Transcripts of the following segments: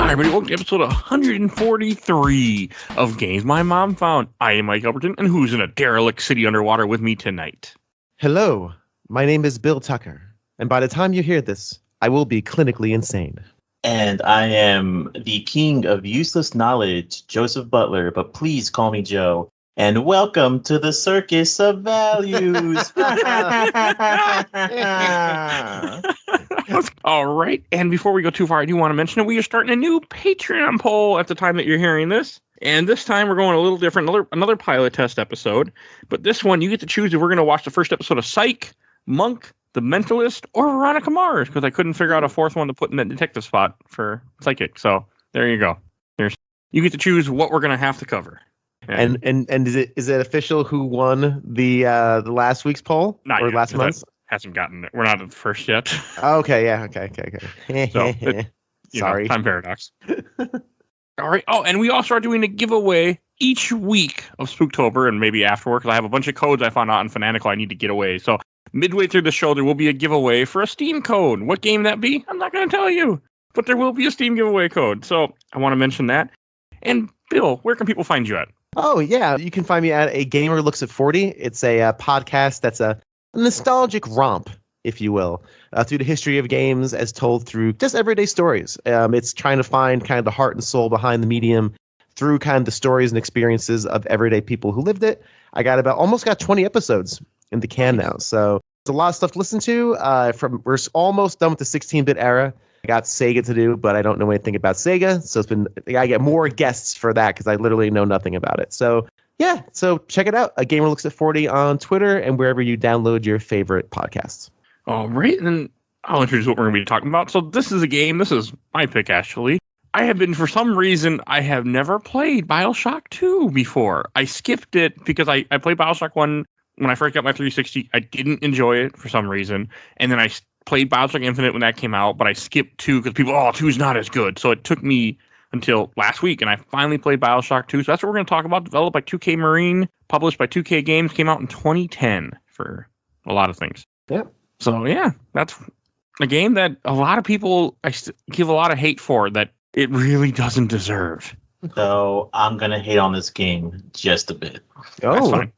Hi, everybody. Welcome to episode 143 of Games My Mom Found. I am Mike Albertin, and who's in a derelict city underwater with me tonight? Hello, my name is Bill Tucker, and by the time you hear this, I will be clinically insane. And I am the king of useless knowledge, Joseph Butler, but please call me Joe. And welcome to the circus of values. All right. And before we go too far, I do want to mention that we are starting a new Patreon poll at the time that you're hearing this. And this time we're going a little different, another pilot test episode. But this one, you get to choose if we're going to watch the first episode of Psych, Monk, The Mentalist, or Veronica Mars, because I couldn't figure out a fourth one to put in that detective spot for Psychic. So there you go. You get to choose what we're going to have to cover. And is it official who won the last week's poll? Not or yet, last month's? Hasn't gotten it. We're not at the first yet. Okay, yeah, okay. So, Sorry. Time paradox. All right. Oh, and we also are doing a giveaway each week of Spooktober and maybe afterward, because I have a bunch of codes I found out in Fanatical I need to get away. So midway through the show, there will be a giveaway for a Steam code. What game that be? I'm not going to tell you, but there will be a Steam giveaway code. So I want to mention that. And Bill, where can people find you at? Oh, yeah. You can find me at A Gamer Looks at 40. It's a podcast that's a nostalgic romp, if you will, through the history of games as told through just everyday stories. It's trying to find kind of the heart and soul behind the medium through kind of the stories and experiences of everyday people who lived it. I got almost 20 episodes in the can now. So there's a lot of stuff to listen to. We're almost done with the 16-bit era. I got Sega to do, but I don't know anything about Sega. So I get more guests for that because I literally know nothing about it. So yeah, so check it out. A Gamer Looks at 40 on Twitter and wherever you download your favorite podcasts. All right, and then I'll introduce what we're going to be talking about. So this is a game. This is my pick, actually. I have been, for some reason, I have never played Bioshock 2 before. I skipped it because I played Bioshock 1 when I first got my 360. I didn't enjoy it for some reason. And then I played Bioshock Infinite when that came out, but I skipped 2 because people, 2's not as good. So it took me until last week, and I finally played Bioshock 2. So that's what we're going to talk about. Developed by 2K Marine, published by 2K Games, came out in 2010 for a lot of things. Yep. So yeah, that's a game that a lot of people give a lot of hate for that it really doesn't deserve. So I'm going to hate on this game just a bit. Oh, that's fine.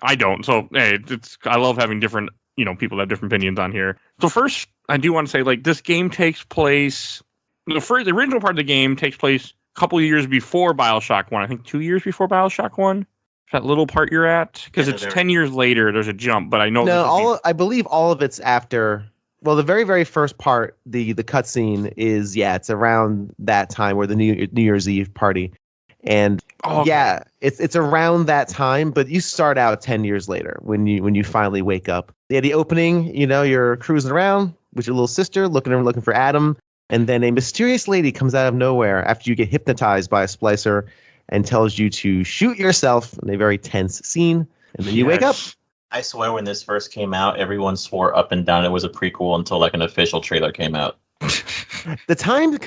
I don't. So hey, I love having different, people that have different opinions on here. So first, I do want to say, this game takes place. The original part of the game takes place a couple of years before Bioshock 1. I think 2 years before Bioshock 1. That little part you're at? Because it's 10 years later. There's a jump, but I know. No, I believe all of it's after. Well, the very, very first part, the cutscene is, it's around that time, where the New Year's Eve party. And yeah, it's around that time, but you start out 10 years later when you finally wake up. Yeah, the opening, you're cruising around with your little sister, looking for Adam, and then a mysterious lady comes out of nowhere after you get hypnotized by a splicer and tells you to shoot yourself in a very tense scene, and then you wake up. I swear when this first came out, everyone swore up and down it was a prequel until an official trailer came out. The time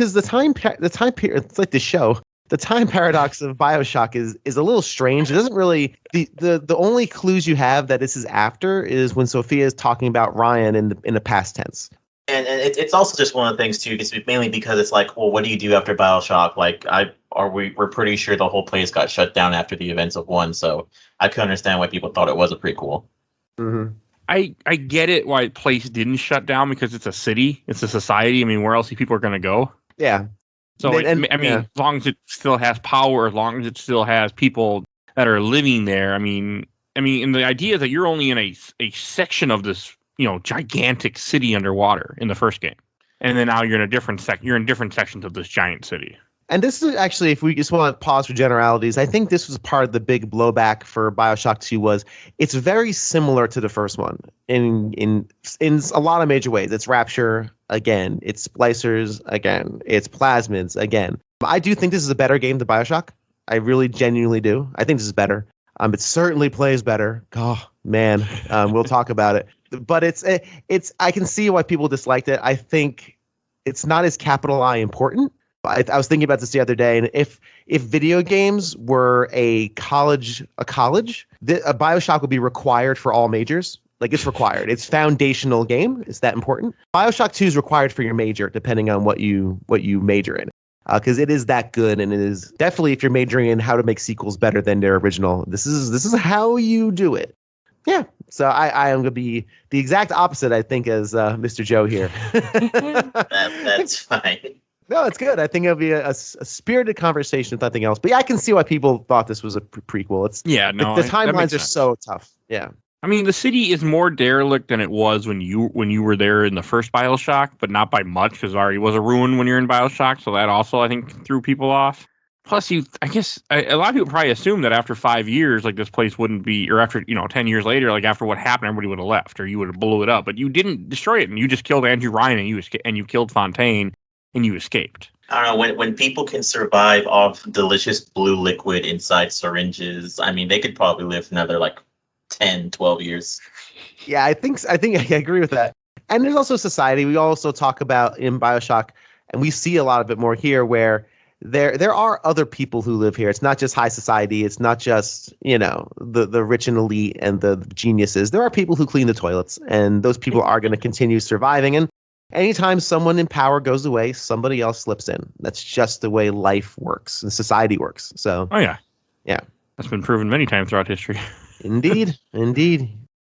period, it's like the show. The time paradox of Bioshock is a little strange. It doesn't really the only clues you have that this is after is when Sophia is talking about Ryan in the past tense. And it's also just one of the things too. It's mainly because it's what do you do after Bioshock? We're pretty sure the whole place got shut down after the events of 1. So I could understand why people thought it was a prequel. Mm-hmm. I get it why the place didn't shut down, because it's a city, it's a society. I mean, where else people are going to go? Yeah. So as long as it still has power, as long as it still has people that are living there. I mean, and the idea that you're only in a section of this, gigantic city underwater in the first game, and then now you're in different sections of this giant city. And this is actually, if we just want to pause for generalities, I think this was part of the big blowback for Bioshock 2 was it's very similar to the first one in a lot of major ways. It's Rapture again, it's splicers again, it's plasmids again. I do think this is a better game than Bioshock. I really genuinely do. I think this is better. It certainly plays better. Oh man, we'll talk about it. But it's I can see why people disliked it. I think it's not as capital I important. I was thinking about this the other day, and if video games were a college, a Bioshock would be required for all majors. It's required. It's foundational game. It's that important. Bioshock 2 is required for your major, depending on what you major in. because it is that good, and it is definitely, if you're majoring in how to make sequels better than their original, this is how you do it. Yeah, so I am going to be the exact opposite, I think, as Mr. Joe here. That's fine. No, it's good. I think it'll be a spirited conversation, if nothing else. But yeah, I can see why people thought this was a prequel. It's Yeah, no, the that timelines makes are sense. so tough. Yeah. I mean, the city is more derelict than it was when you were there in the first Bioshock, but not by much, because it already was a ruin when you're in Bioshock. So that also, I think, threw people off. Plus, I guess a lot of people probably assume that after 5 years, like this place wouldn't be, or after 10 years later, like after what happened, everybody would have left, or you would have blew it up. But you didn't destroy it, and you just killed Andrew Ryan, and you killed Fontaine, and you escaped. I don't know, when people can survive off delicious blue liquid inside syringes, I mean, they could probably live another like 10, 12 years. Yeah, I think I agree with that. And there's also society. We also talk about in BioShock, and we see a lot of it more here, where there are other people who live here. It's not just high society. It's not just, the rich and elite and the geniuses. There are people who clean the toilets, and those people are going to continue surviving. And anytime someone in power goes away, somebody else slips in. That's just the way life works and society works. So, Oh yeah, yeah, that's been proven many times throughout history. indeed.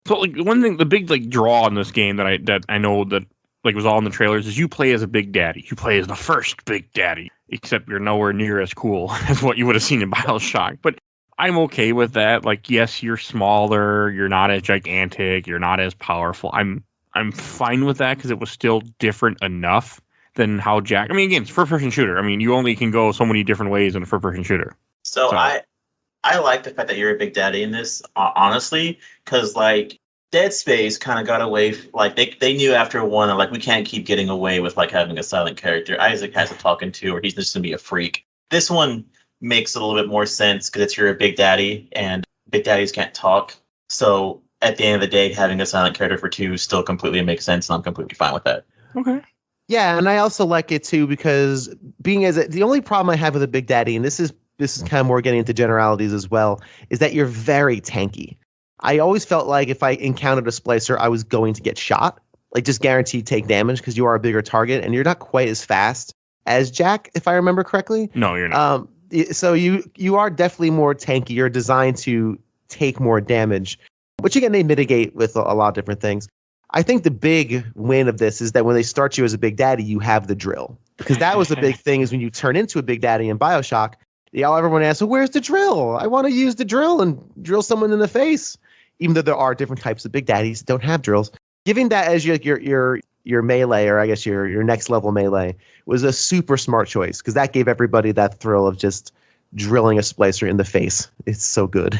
So like one thing, the big like draw in this game that I know that like was all in the trailers is you play as a Big Daddy. You play as the first Big Daddy, except you're nowhere near as cool as what you would have seen in Bioshock. But I'm okay with that. Like, yes, you're smaller, you're not as gigantic, you're not as powerful. I'm fine with that because it was still different enough than how Jack. I mean, again, it's first-person shooter. I mean, you only can go so many different ways in a first-person shooter. So I like the fact that you're a Big Daddy in this, honestly, because like Dead Space kind of got away. Like they knew after one, like we can't keep getting away with like having a silent character. Isaac has a talking to, or he's just gonna be a freak. This one makes a little bit more sense because you're a Big Daddy, and Big Daddies can't talk. So at the end of the day, having a silent character for 2 still completely makes sense, and I'm completely fine with that. Okay. Yeah, and I also like it too because the only problem I have with a Big Daddy, and this is kind of more getting into generalities as well, is that you're very tanky. I always felt like if I encountered a splicer, I was going to get shot, like just guaranteed take damage because you are a bigger target and you're not quite as fast as Jack, if I remember correctly. No, you're not. So you are definitely more tanky. You're designed to take more damage, which again, they mitigate with a lot of different things. I think the big win of this is that when they start you as a Big Daddy, you have the drill. Because that was the big thing is when you turn into a Big Daddy in Bioshock, everyone asks, well, where's the drill? I want to use the drill and drill someone in the face. Even though there are different types of Big Daddies that don't have drills. Giving that as your melee, or I guess your next level melee, was a super smart choice because that gave everybody that thrill of just drilling a splicer in the face. It's so good.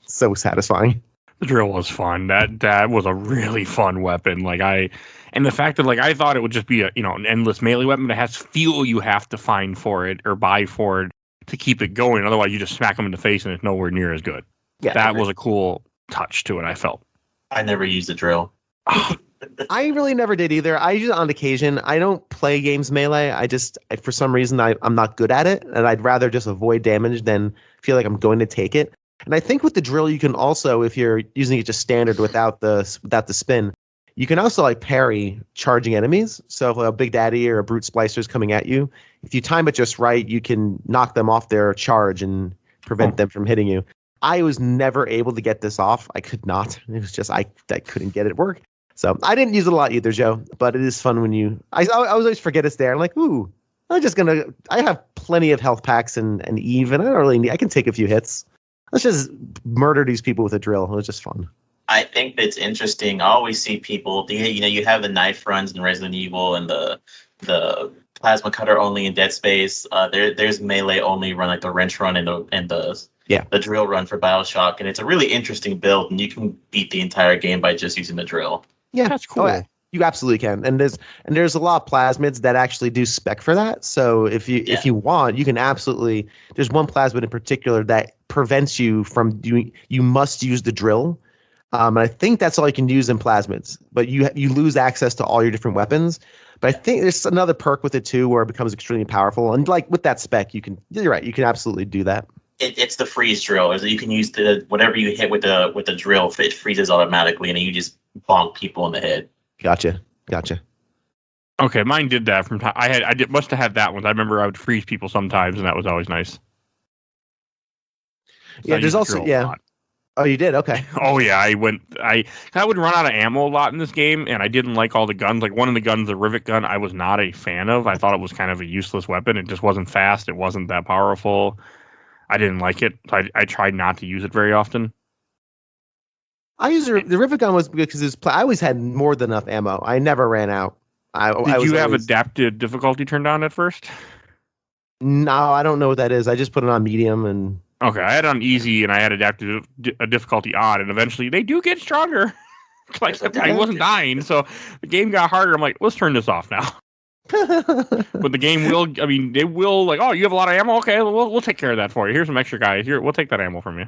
So satisfying. The drill was fun. That was a really fun weapon. And the fact that I thought it would just be an endless melee weapon that has fuel you have to find for it or buy for it to keep it going. Otherwise, you just smack them in the face and it's nowhere near as good. Yeah, that was a cool touch to it. I felt. I never used a drill. I really never did either. I use it on occasion. I don't play games melee. For some reason, I'm not good at it, and I'd rather just avoid damage than feel like I'm going to take it. And I think with the drill, you can also, if you're using it just standard without the spin, you can also parry charging enemies. So if a Big Daddy or a Brute Splicer is coming at you, if you time it just right, you can knock them off their charge and prevent them from hitting you. I was never able to get this off. I could not. It was just I couldn't get it work. So I didn't use it a lot either, Joe. But it is fun when I always forget it's there. I'm like, ooh, I have plenty of health packs and Eve, and I don't really need. I can take a few hits. Let's just murder these people with a drill. It was just fun. I think it's interesting. I always see people. You have the knife runs in Resident Evil and the plasma cutter only in Dead Space. There's melee only run, like the wrench run and the drill run for Bioshock, and it's a really interesting build, and you can beat the entire game by just using the drill. Yeah, that's cool. Oh, yeah. You absolutely can, and there's a lot of plasmids that actually do spec for that. So if you want, you can absolutely. There's one plasmid in particular that prevents you from doing. You must use the drill, and I think that's all you can use in plasmids. But you lose access to all your different weapons. But I think there's another perk with it too, where it becomes extremely powerful. And with that spec, you're right. You can absolutely do that. It's the freeze drill. You can use whatever you hit with the drill, it freezes automatically, and you just bonk people in the head. Gotcha. Okay, mine did that from time. Must have had that one. I remember I would freeze people sometimes, and that was always nice. So Yeah, there's also Oh, you did? Okay. Oh yeah, I would run out of ammo a lot in this game, and I didn't like all the guns. Like one of the guns, the rivet gun, I was not a fan of. I thought it was kind of a useless weapon. It just wasn't fast. It wasn't that powerful. I didn't like it. I tried not to use it very often. I use the rivet gun was because I always had more than enough ammo. I never ran out. Did you have adaptive difficulty turned on at first? No, I don't know what that is. I just put it on medium and. Okay, I had it on easy and I had adaptive difficulty on, and eventually they do get stronger. I wasn't dying, so the game got harder. I'm like, let's turn this off now. But the game will. I mean, they will like, oh, you have a lot of ammo. Okay, we'll take care of that for you. Here's some extra guys. Here, we'll take that ammo from you.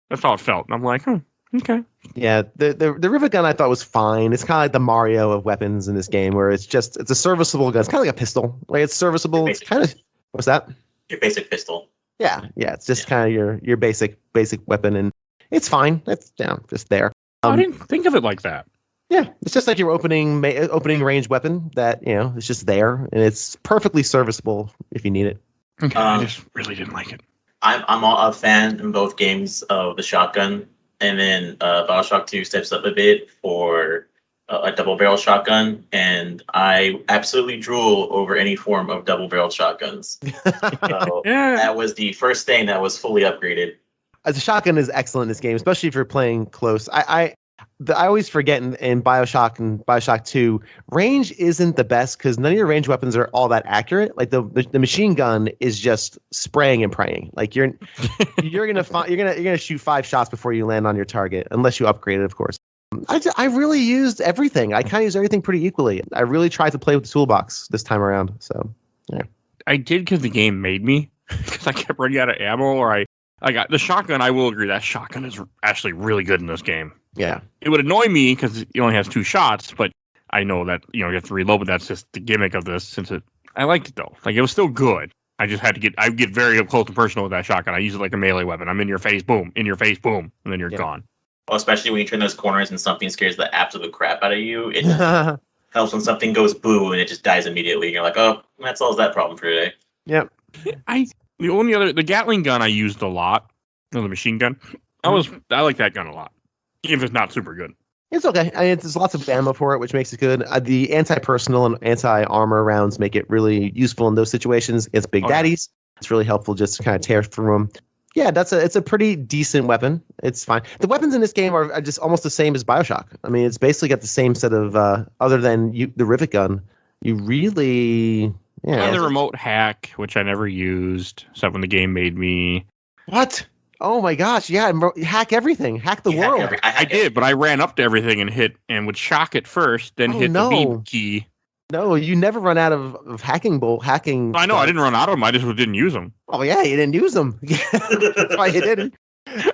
That's how it felt. And I'm like, okay. Yeah, the rivet gun I thought was fine. It's kind of like the Mario of weapons in this game, where it's a serviceable gun. It's kind of like a pistol. Like it's serviceable. It's kind of what's that? Your basic pistol. Yeah. It's just kind of your basic weapon, and it's fine. It's just there. I didn't think of it like that. Yeah, it's just like your opening range weapon that it's just there, and it's perfectly serviceable if you need it. Okay, I just really didn't like it. I'm a fan in both games of the shotgun, and then Bioshock 2 steps up a bit for a double barrel shotgun, and I absolutely drool over any form of double barrel shotguns. So that was the first thing that was fully upgraded. The shotgun is excellent in this game, especially if you're playing close. I always forget in Bioshock and Bioshock 2, range isn't the best because none of your range weapons are all that accurate. Like the machine gun is just spraying and praying. Like you're gonna shoot 5 shots before you land on your target, unless you upgrade it, of course. I really used everything. I kind of used everything pretty equally. I really tried to play with the toolbox this time around. So yeah, I did because the game made me. Because I kept running out of ammo, or I got the shotgun. I will agree that shotgun is actually really good in this game. Yeah, it would annoy me because it only has 2 shots, but I know that you have to reload. But that's just the gimmick of this. I liked it though. Like it was still good. I just had to I get very up close and personal with that shotgun. I use it like a melee weapon. I'm in your face, boom, and then you're gone. Well, especially when you turn those corners and something scares the absolute crap out of you. It helps when something goes boo and it just dies immediately. And you're like, oh, that solves that problem for today. Yep. The Gatling gun I used a lot. The machine gun. I like that gun a lot, even if it's not super good. It's okay. There's lots of ammo for it, which makes it good. The anti-personal and anti-armor rounds make it really useful in those situations against big daddies. It's really helpful just to kind of tear through them. Yeah, it's a pretty decent weapon. It's fine. The weapons in this game are just almost the same as Bioshock. I mean, it's basically got the same set of, other than the rivet gun. You really, And the remote hack, which I never used, except when the game made me. What? Oh my gosh! Yeah, hack everything. Hack the world. I did, but I ran up to everything and would shock it first, then hit the beam key. No, you never run out of hacking. I know, I didn't run out of them. I just didn't use them. Oh yeah, you didn't use them. That's why you didn't.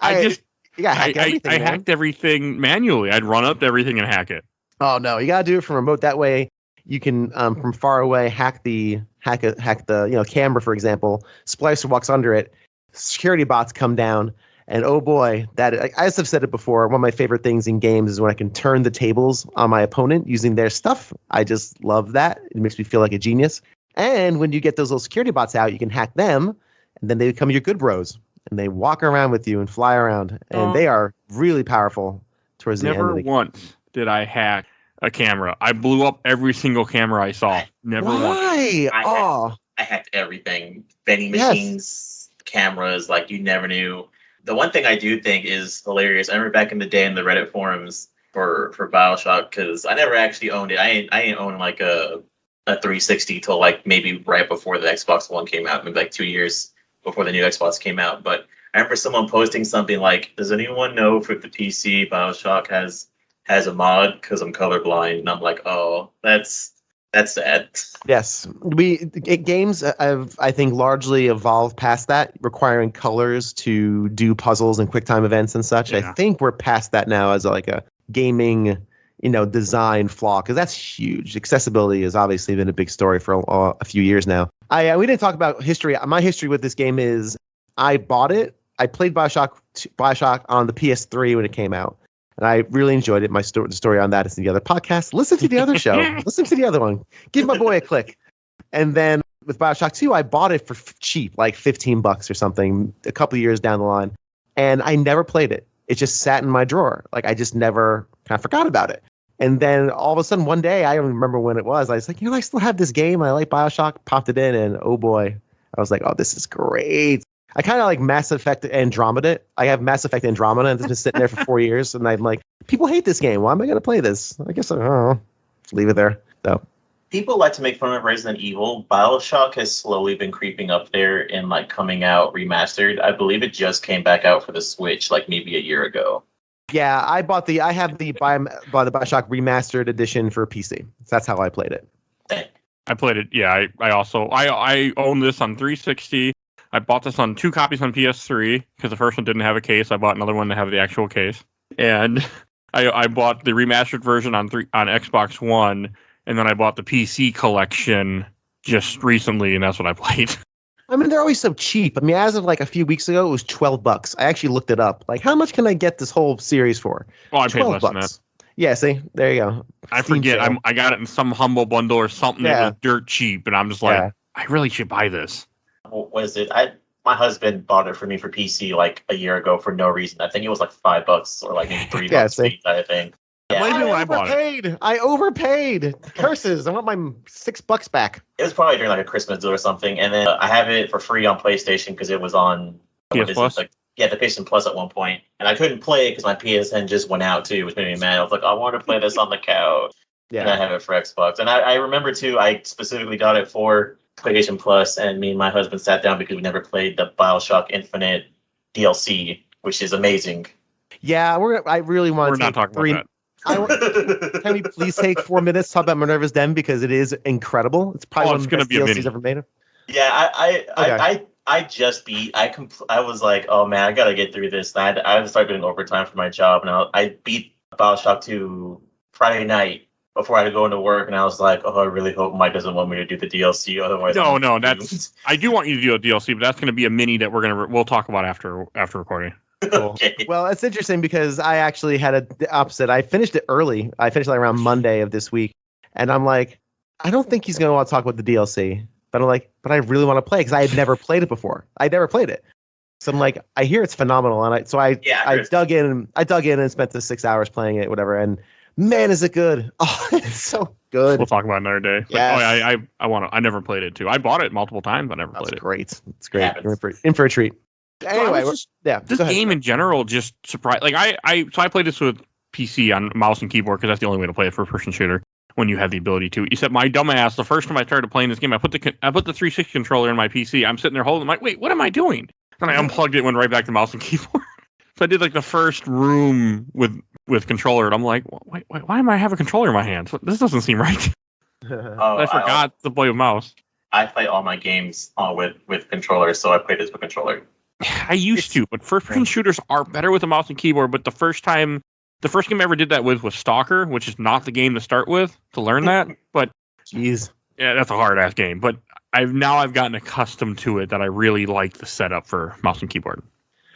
I hacked everything manually. I'd run up to everything and hack it. Oh no, you gotta do it from remote. That way, you can from far away hack the camera, for example. Splicer walks under it. Security bots come down. And oh boy, I just have said it before. One of my favorite things in games is when I can turn the tables on my opponent using their stuff. I just love that. It makes me feel like a genius. And when you get those little security bots out, you can hack them, and then they become your good bros. And they walk around with you and fly around. And they are really powerful towards the end of the game. Never once did I hack a camera. I blew up every single camera I saw. Never once. Why? I hacked everything. Vending machines, cameras, like you never knew. The one thing I do think is hilarious, I remember back in the day in the Reddit forums for Bioshock, because I never actually owned it. I ain't owned like a 360 till like maybe right before the Xbox One came out, maybe like 2 years before the new Xbox came out. But I remember someone posting something like, does anyone know if the PC Bioshock has a mod? Because I'm colorblind. And I'm like, oh, that's sad. Yes. Games have, I think, largely evolved past that, requiring colors to do puzzles and QuickTime events and such. Yeah. I think we're past that now as like a gaming, design flaw, because that's huge. Accessibility has obviously been a big story for a few years now. We didn't talk about history. My history with this game is I bought it. I played Bioshock on the PS3 when it came out. And I really enjoyed it. The story on that is in the other podcast. Listen to the other show. Listen to the other one. Give my boy a click. And then with Bioshock 2, I bought it for cheap, like $15 or something, a couple of years down the line. And I never played it. It just sat in my drawer. Like, I just never kind of forgot about it. And then all of a sudden, one day, I don't remember when it was, I was like, I still have this game. I like Bioshock. Popped it in, and oh boy, I was like, oh, this is great. I kind of like Mass Effect Andromeda. I have Mass Effect Andromeda, and it's been sitting there for 4 years. And I'm like, people hate this game. Why am I going to play this? I guess I don't know. Just leave it there. So. People like to make fun of Resident Evil. Bioshock has slowly been creeping up there and like coming out remastered. I believe it just came back out for the Switch like maybe a year ago. Yeah, I have the Bioshock remastered edition for PC. So that's how I played it. I played it. Yeah, I own this on 360. I bought this on 2 copies on PS3 because the first one didn't have a case. I bought another one to have the actual case, and I bought the remastered version on Xbox One, and then I bought the PC collection just recently, and that's what I played. I mean, they're always so cheap. I mean, as of like a few weeks ago, it was $12. I actually looked it up. Like, how much can I get this whole series for? Oh, I paid less than that. Yeah, see, there you go. I forget. I got it in some humble bundle or something that was dirt cheap, and I'm just like, I really should buy this. What was it? My husband bought it for me for PC like a year ago for no reason. I think it was like $5 or like maybe $3. I think. Yeah. I overpaid. Curses! I want my $6 back. It was probably during like a Christmas deal or something, and then I have it for free on PlayStation because it was on PS Plus. The PlayStation Plus at one point, and I couldn't play it because my PSN just went out too, which made me mad. I was like, I want to play this on the couch, and I have it for Xbox. And I remember too, I specifically got it for PlayStation Plus, and me and my husband sat down because we never played the Bioshock Infinite DLC, which is amazing. Yeah, I really want to. We're not talking about that. Can we please take 4 minutes to talk about Minerva's Den because it is incredible. It's probably one of the best DLCs ever made. Yeah, I just beat. I was like, oh man, I gotta get through this. And I started doing overtime for my job, and I beat Bioshock 2 Friday night before I had to go into work, and I was like, oh, I really hope Mike doesn't want me to do the DLC, otherwise. No, that's. I do want you to do a DLC, but that's going to be a mini that we'll talk about after recording. Cool. Okay. Well, it's interesting because I actually had the opposite. I finished it early. I finished like around Monday of this week, and I'm like, I don't think he's going to want to talk about the DLC. But I'm like, but I really want to play because I had never played it before. I never played it, so I'm like, I hear it's phenomenal, and I dug in and spent the 6 hours playing it, whatever. And man, is it good! Oh, it's so good. We'll talk about it another day. Yeah. I never played it too. I bought it multiple times. I never played it. Great. It's great. You're in for a treat. Anyway, this game in general just surprised. Like I played this with PC on mouse and keyboard because that's the only way to play a first-person shooter when you have the ability to. Except my dumbass, the first time I started playing this game, I put the 360 controller in my PC. I'm sitting there holding. I'm like, wait, what am I doing? And I unplugged it, went right back to mouse and keyboard. So I did like the first room with controller, and I'm like, wait, why am I have a controller in my hand? This doesn't seem right. I forgot to play with mouse. I play all my games with controllers, so I play this with controller. I used to, but first-person shooters are better with a mouse and keyboard. But the first game I ever did that with was Stalker, which is not the game to start with to learn that. But jeez, yeah, that's a hard-ass game. But I've gotten accustomed to it that I really like the setup for mouse and keyboard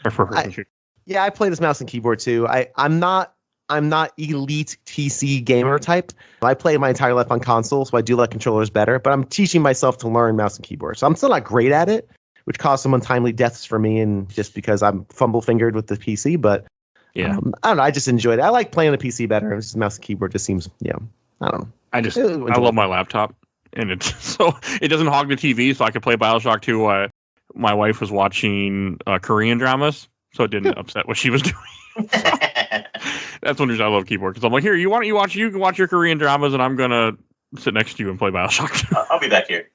or for first-person shooter. Yeah, I play this mouse and keyboard too. I'm not elite PC gamer type. I played my entire life on console, so I do like controllers better. But I'm teaching myself to learn mouse and keyboard, so I'm still not great at it, which caused some untimely deaths for me, and just because I'm fumble-fingered with the PC. But yeah, I don't know. I just enjoyed it. I like playing the PC better. Just mouse and keyboard just seems, I don't know. I love my laptop, and it doesn't hog the TV, so I could play Bioshock 2. My wife was watching Korean dramas, so it didn't upset what she was doing. That's one reason I love keyboard, because I'm like, here, you can watch your Korean dramas, and I'm gonna sit next to you and play Bioshock 2. I'll be back here.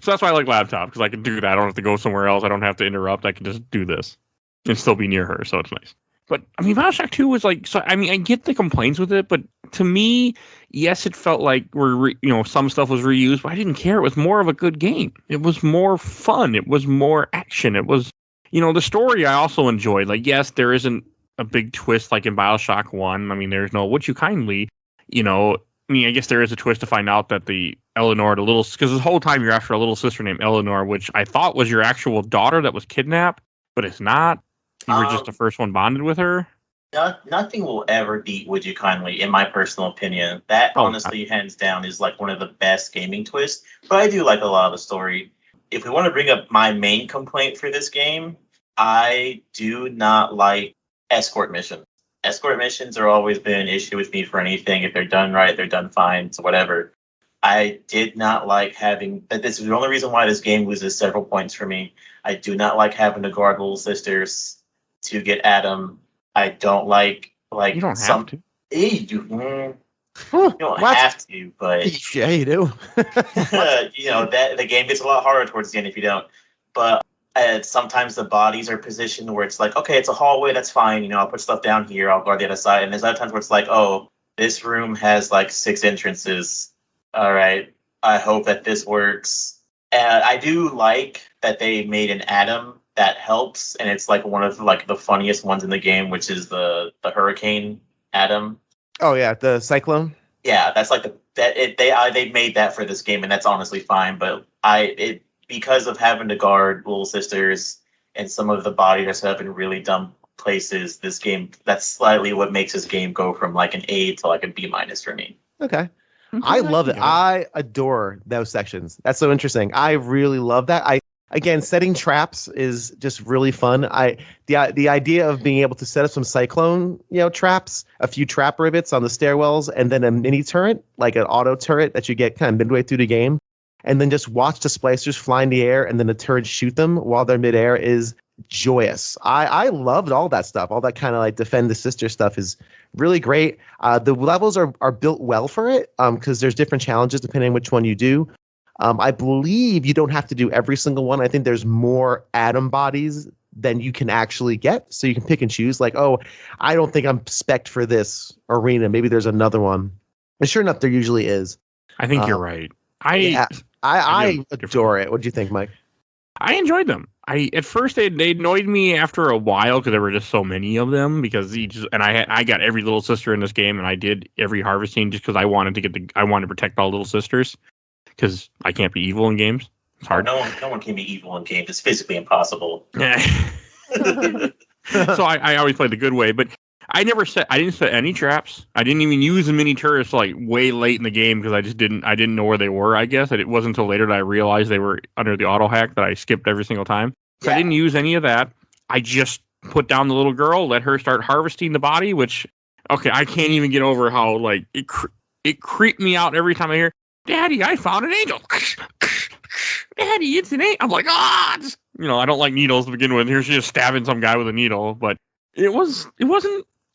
So that's why I like laptop, because I can do that. I don't have to go somewhere else. I don't have to interrupt. I can just do this and still be near her, so it's nice. But, I mean, Bioshock 2 was like... So, I mean, I get the complaints with it, but to me, yes, it felt like some stuff was reused, but I didn't care. It was more of a good game. It was more fun. It was more action. It was... the story I also enjoyed. Like, yes, there isn't a big twist like in Bioshock 1. I mean, there's no... Would you kindly... I guess there is a twist to find out that the Eleanor, because the whole time you're after a little sister named Eleanor, which I thought was your actual daughter that was kidnapped, but it's not. You were just the first one bonded with her. nothing will ever beat Would You Kindly, in my personal opinion. That honestly, hands down, is like one of the best gaming twists. But I do like a lot of the story. If we want to bring up my main complaint for this game, I do not like escort missions. Escort missions are always been an issue with me for anything. If they're done right, they're done fine, so whatever. I did not like having, but this is the only reason why this game loses several points for me. I do not like having to guard little sisters to get Adam. I don't like You don't some. have to. You don't have to, but Yeah, you do. that the game gets a lot harder towards the end if you don't. But sometimes the bodies are positioned where it's like, okay, it's a hallway, that's fine. I'll put stuff down here, I'll guard the other side. And there's other times where it's like, oh, this room has like 6 entrances. All right, I hope that this works. And I do like that they made an Adam that helps, and it's like one of like the funniest ones in the game, which is the Hurricane Adam. Oh yeah, the Cyclone. Yeah, that's like they made that for this game, and that's honestly fine. But because of having to guard little sisters and some of the bodies are set up in really dumb places, this game, that's slightly what makes this game go from like an A to like a B- for me. Okay. I love it. I adore those sections. That's so interesting. I really love that. Again, setting traps is just really fun. The idea of being able to set up some cyclone, traps, a few trap rivets on the stairwells, and then a mini turret, like an auto turret that you get kind of midway through the game, and then just watch the splicers fly in the air and then the turrets shoot them while they're midair is joyous. I loved all that stuff. All that kind of like defend the sister stuff is really great. The levels are built well for it because there's different challenges depending on which one you do. I believe you don't have to do every single one. I think there's more Adam bodies than you can actually get. So you can pick and choose like, oh, I don't think I'm spec'd for this arena. Maybe there's another one. And sure enough, there usually is. I think you're right. I adore it. What do you think, Mike? I enjoyed them. At first they annoyed me after a while because there were just so many of them. Because I got every little sister in this game, and I did every harvesting just because I wanted to protect all little sisters. Because I can't be evil in games. It's hard. No one can be evil in games. It's physically impossible. So I always play the good way, but I didn't set any traps. I didn't even use the mini turrets like way late in the game because I didn't know where they were, I guess. It wasn't until later that I realized they were under the auto hack that I skipped every single time. So I didn't use any of that. I just put down the little girl, let her start harvesting the body, which, okay, I can't even get over how like it creeped me out every time I hear, Daddy, I found an angel. Daddy, it's an angel. I'm like, I don't like needles to begin with. Here she's just stabbing some guy with a needle, but it wasn't,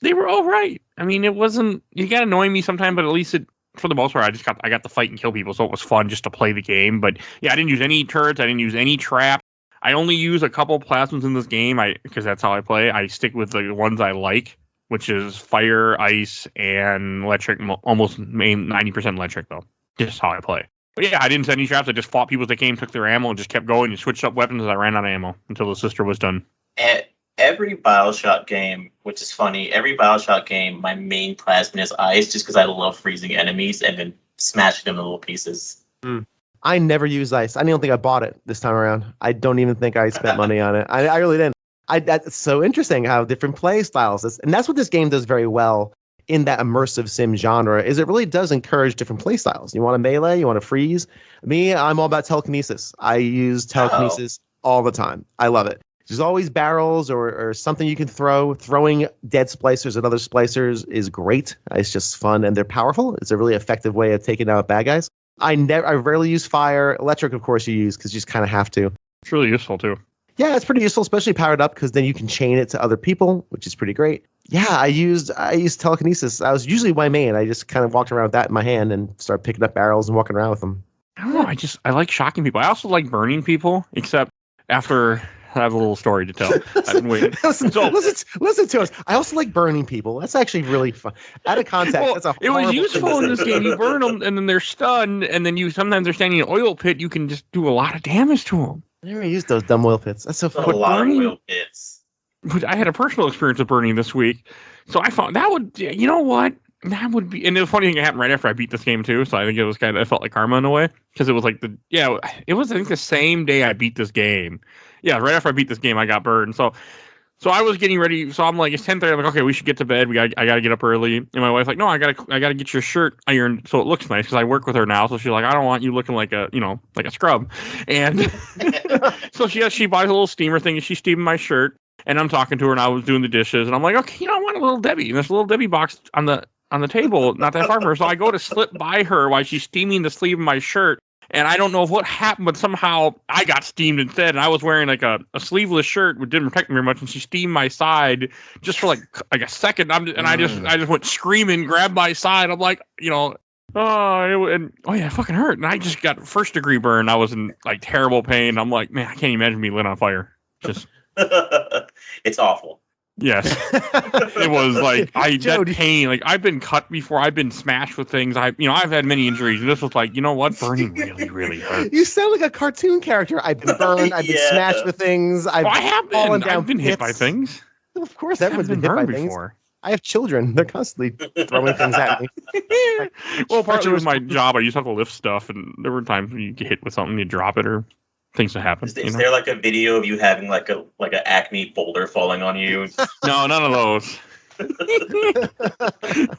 they were all right. I mean, it wasn't, you got annoying me sometimes, but at least for the most part, I got to fight and kill people, so it was fun just to play the game. But yeah, I didn't use any turrets. I didn't use any trap. I only use a couple plasmas in this game, because that's how I play. I stick with the ones I like, which is fire, ice, and electric, almost 90% electric, though. Just how I play. But yeah, I didn't set any traps. I just fought people as they came, took their ammo, and just kept going and switched up weapons as I ran out of ammo until the sister was done. Every Bioshock game, which is funny, every Bioshock game, my main plasma is ice just because I love freezing enemies and then smashing them in little pieces. I never use ice. I don't think I bought it this time around. I don't even think I spent money on it. I really didn't. That's so interesting how different play styles is. And that's what this game does very well in that immersive sim genre, is it really does encourage different play styles. You want to melee, you want to freeze. Me, I'm all about telekinesis. I use telekinesis all the time. I love it. There's always barrels or something you can throw. Throwing dead splicers at other splicers is great. It's just fun, and they're powerful. It's a really effective way of taking out bad guys. I rarely use fire. Electric, of course, you use because you just kind of have to. It's really useful too. Yeah, it's pretty useful, especially powered up, because then you can chain it to other people, which is pretty great. Yeah, I used telekinesis. I was usually my main. I just kind of walked around with that in my hand and started picking up barrels and walking around with them. I don't know. I like shocking people. I also like burning people, except after I have a little story to tell. I've been waiting. listen to us. I also like burning people. That's actually really fun. Out of context, it was useful in this game. You burn them, and then they're stunned, and then sometimes they're standing in an oil pit. You can just do a lot of damage to them. I never used those dumb oil pits. That's so fun. A lot of oil pits. But I had a personal experience of burning this week, so I found that would, you know what? That would be, and the funny thing happened right after I beat this game too. So I think I felt like karma in a way, because it was like it was I think the same day I beat this game. Yeah, right after I beat this game, I got burned. So So I was getting ready. So I'm like, it's 10:30. I'm like, okay, we should get to bed. I gotta get up early. And my wife's like, no, I gotta get your shirt ironed so it looks nice because I work with her now. So she's like, I don't want you looking like a scrub. And so she buys a little steamer thing and she's steaming my shirt. And I'm talking to her and I was doing the dishes and I'm like, okay, I want a Little Debbie. And there's a Little Debbie box on the table, not that far from her. So I go to slip by her while she's steaming the sleeve of my shirt. And I don't know what happened, but somehow I got steamed instead. And I was wearing like a sleeveless shirt, which didn't protect me very much. And she steamed my side just for like a second. I just went screaming, grabbed my side. I'm like, oh yeah, it fucking hurt. And I just got first degree burn. I was in like terrible pain. I'm like, man, I can't imagine being lit on fire. Just it's awful. Yes, it was like that pain. Like I've been cut before. I've been smashed with things. I've had many injuries, and this was like, you know what? Burning really, really hurts. You sound like a cartoon character. I've been burned. I've been smashed with things. I have fallen down. I've been hit by things. Of course, everyone's been hit by things. Before. I have children. They're constantly throwing things at me. Well, partly with my job, I used to have to lift stuff, and there were times when you get hit with something, you drop it, or things that happen. Is there like a video of you having like an Acme boulder falling on you? No, none of those.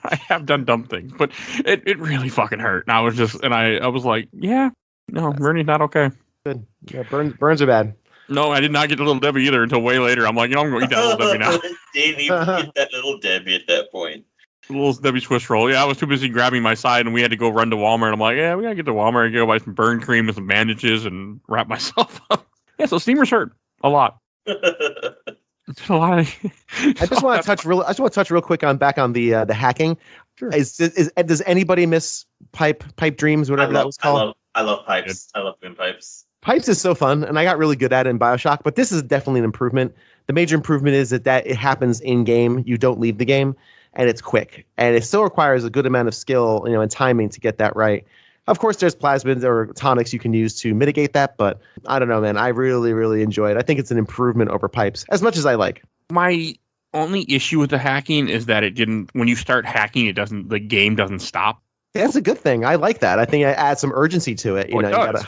I have done dumb things, but it really fucking hurt. And I was like, yeah, no, Bernie's not okay. Good. Yeah, burns are bad. No, I did not get the Little Debbie either until way later. I'm like, I'm going to eat that Little Debbie now. Didn't even get that Little Debbie at that point. Little Debbie Swiss roll. Yeah, I was too busy grabbing my side, and we had to go run to Walmart. I'm like, yeah, we gotta get to Walmart and go buy some burn cream and some bandages and wrap myself up. Yeah, so steamers hurt a lot. It's a lot. I just want to touch real quick back on the hacking. Sure. Does anybody miss pipe dreams, whatever that was called? I love pipes. I love doing pipes. Pipes is so fun, and I got really good at it in Bioshock. But this is definitely an improvement. The major improvement is that it happens in game. You don't leave the game. And it's quick, and it still requires a good amount of skill, and timing to get that right. Of course, there's plasmids or tonics you can use to mitigate that, but I don't know, man. I really, really enjoy it. I think it's an improvement over pipes, as much as I like. My only issue with the hacking is that when you start hacking, the game doesn't stop. That's a good thing. I like that. I think it adds some urgency to it.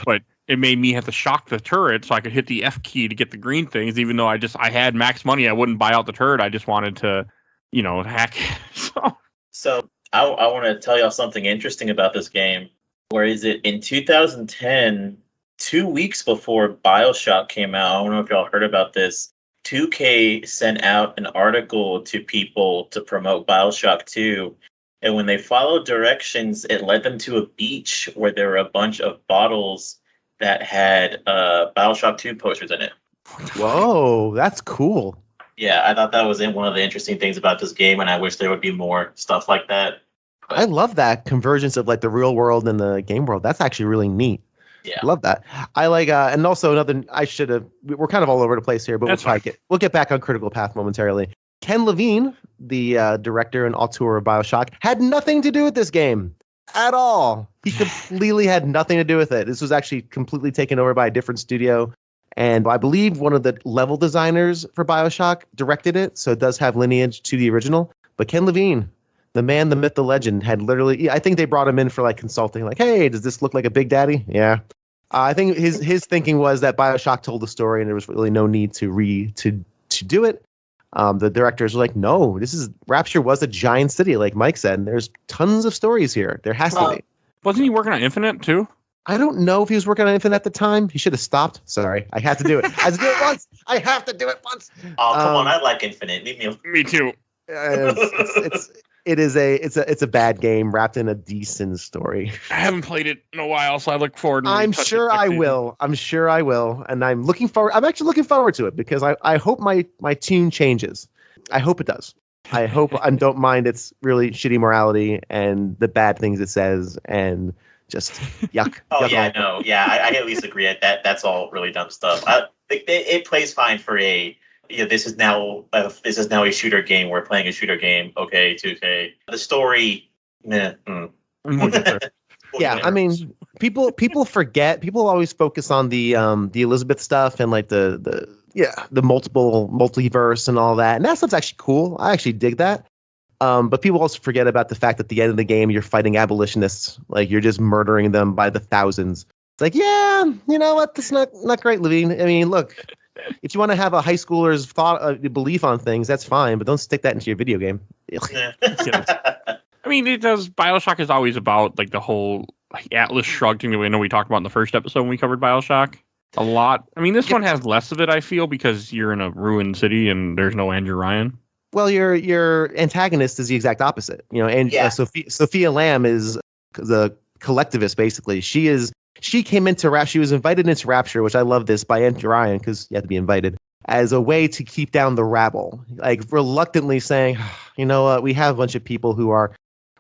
But it made me have to shock the turret so I could hit the F key to get the green things, even though I had max money. I wouldn't buy out the turret. I just wanted to hack. So I want to tell y'all something interesting about this game. Where is it? In 2010, 2 weeks before Bioshock came out, I don't know if y'all heard about this, 2K sent out an article to people to promote Bioshock 2. And when they followed directions, it led them to a beach where there were a bunch of bottles that had Bioshock 2 posters in it. Whoa, that's cool. Yeah, I thought that was one of the interesting things about this game, and I wish there would be more stuff like that. But I love that convergence of like the real world and the game world. That's actually really neat. Yeah, I love that. I like, and also another. We're kind of all over the place here, but we'll get back on Critical Path momentarily. Ken Levine, the director and auteur of Bioshock, had nothing to do with this game at all. He completely had nothing to do with it. This was actually completely taken over by a different studio. And I believe one of the level designers for Bioshock directed it, so it does have lineage to the original. But Ken Levine, the man, the myth, the legend, had literally, I think they brought him in for like consulting, like, hey, does this look like a Big Daddy? Yeah. I think his thinking was that Bioshock told the story and there was really no need to do it. The directors were like, no, Rapture was a giant city, like Mike said, and there's tons of stories here. There has to be. Wasn't he working on Infinite too? I don't know if he was working on Infinite at the time. He should have stopped. Sorry, I had to do it. I had to do it once. I have to do it once. Oh, come on! I like Infinite. Leave me alone. Me too. It's a bad game wrapped in a decent story. I haven't played it in a while, so I look forward to it. I'm sure I will, and I'm looking forward. I'm actually looking forward to it because I hope my tune changes. I hope it does. I hope I don't mind its really shitty morality and the bad things it says and just yuck. I at least agree at that. That's all really dumb stuff. It plays fine for this is now a shooter game. We're playing a shooter game. Okay, 2K. The story, meh. Yeah, I mean, people forget. People always focus on the Elizabeth stuff and like the multiple multiverse and all that, and that stuff's actually cool. I actually dig that. But people also forget about the fact that at the end of the game, you're fighting abolitionists. Like, you're just murdering them by the thousands. It's like, yeah, you know what? That's not great, Levine. I mean, look, if you want to have a high schooler's belief on things, that's fine, but don't stick that into your video game. I mean, it does. Bioshock is always about like the whole like Atlas Shrugged thing that we know we talked about in the first episode when we covered Bioshock a lot. I mean, this one has less of it, I feel, because you're in a ruined city and there's no Andrew Ryan. Well, your antagonist is the exact opposite, and Sophia Lamb is the collectivist. Basically, she came into Rapture. She was invited into Rapture, which I love this by Andrew Ryan because you have to be invited as a way to keep down the rabble, like reluctantly saying, you know what, we have a bunch of people who are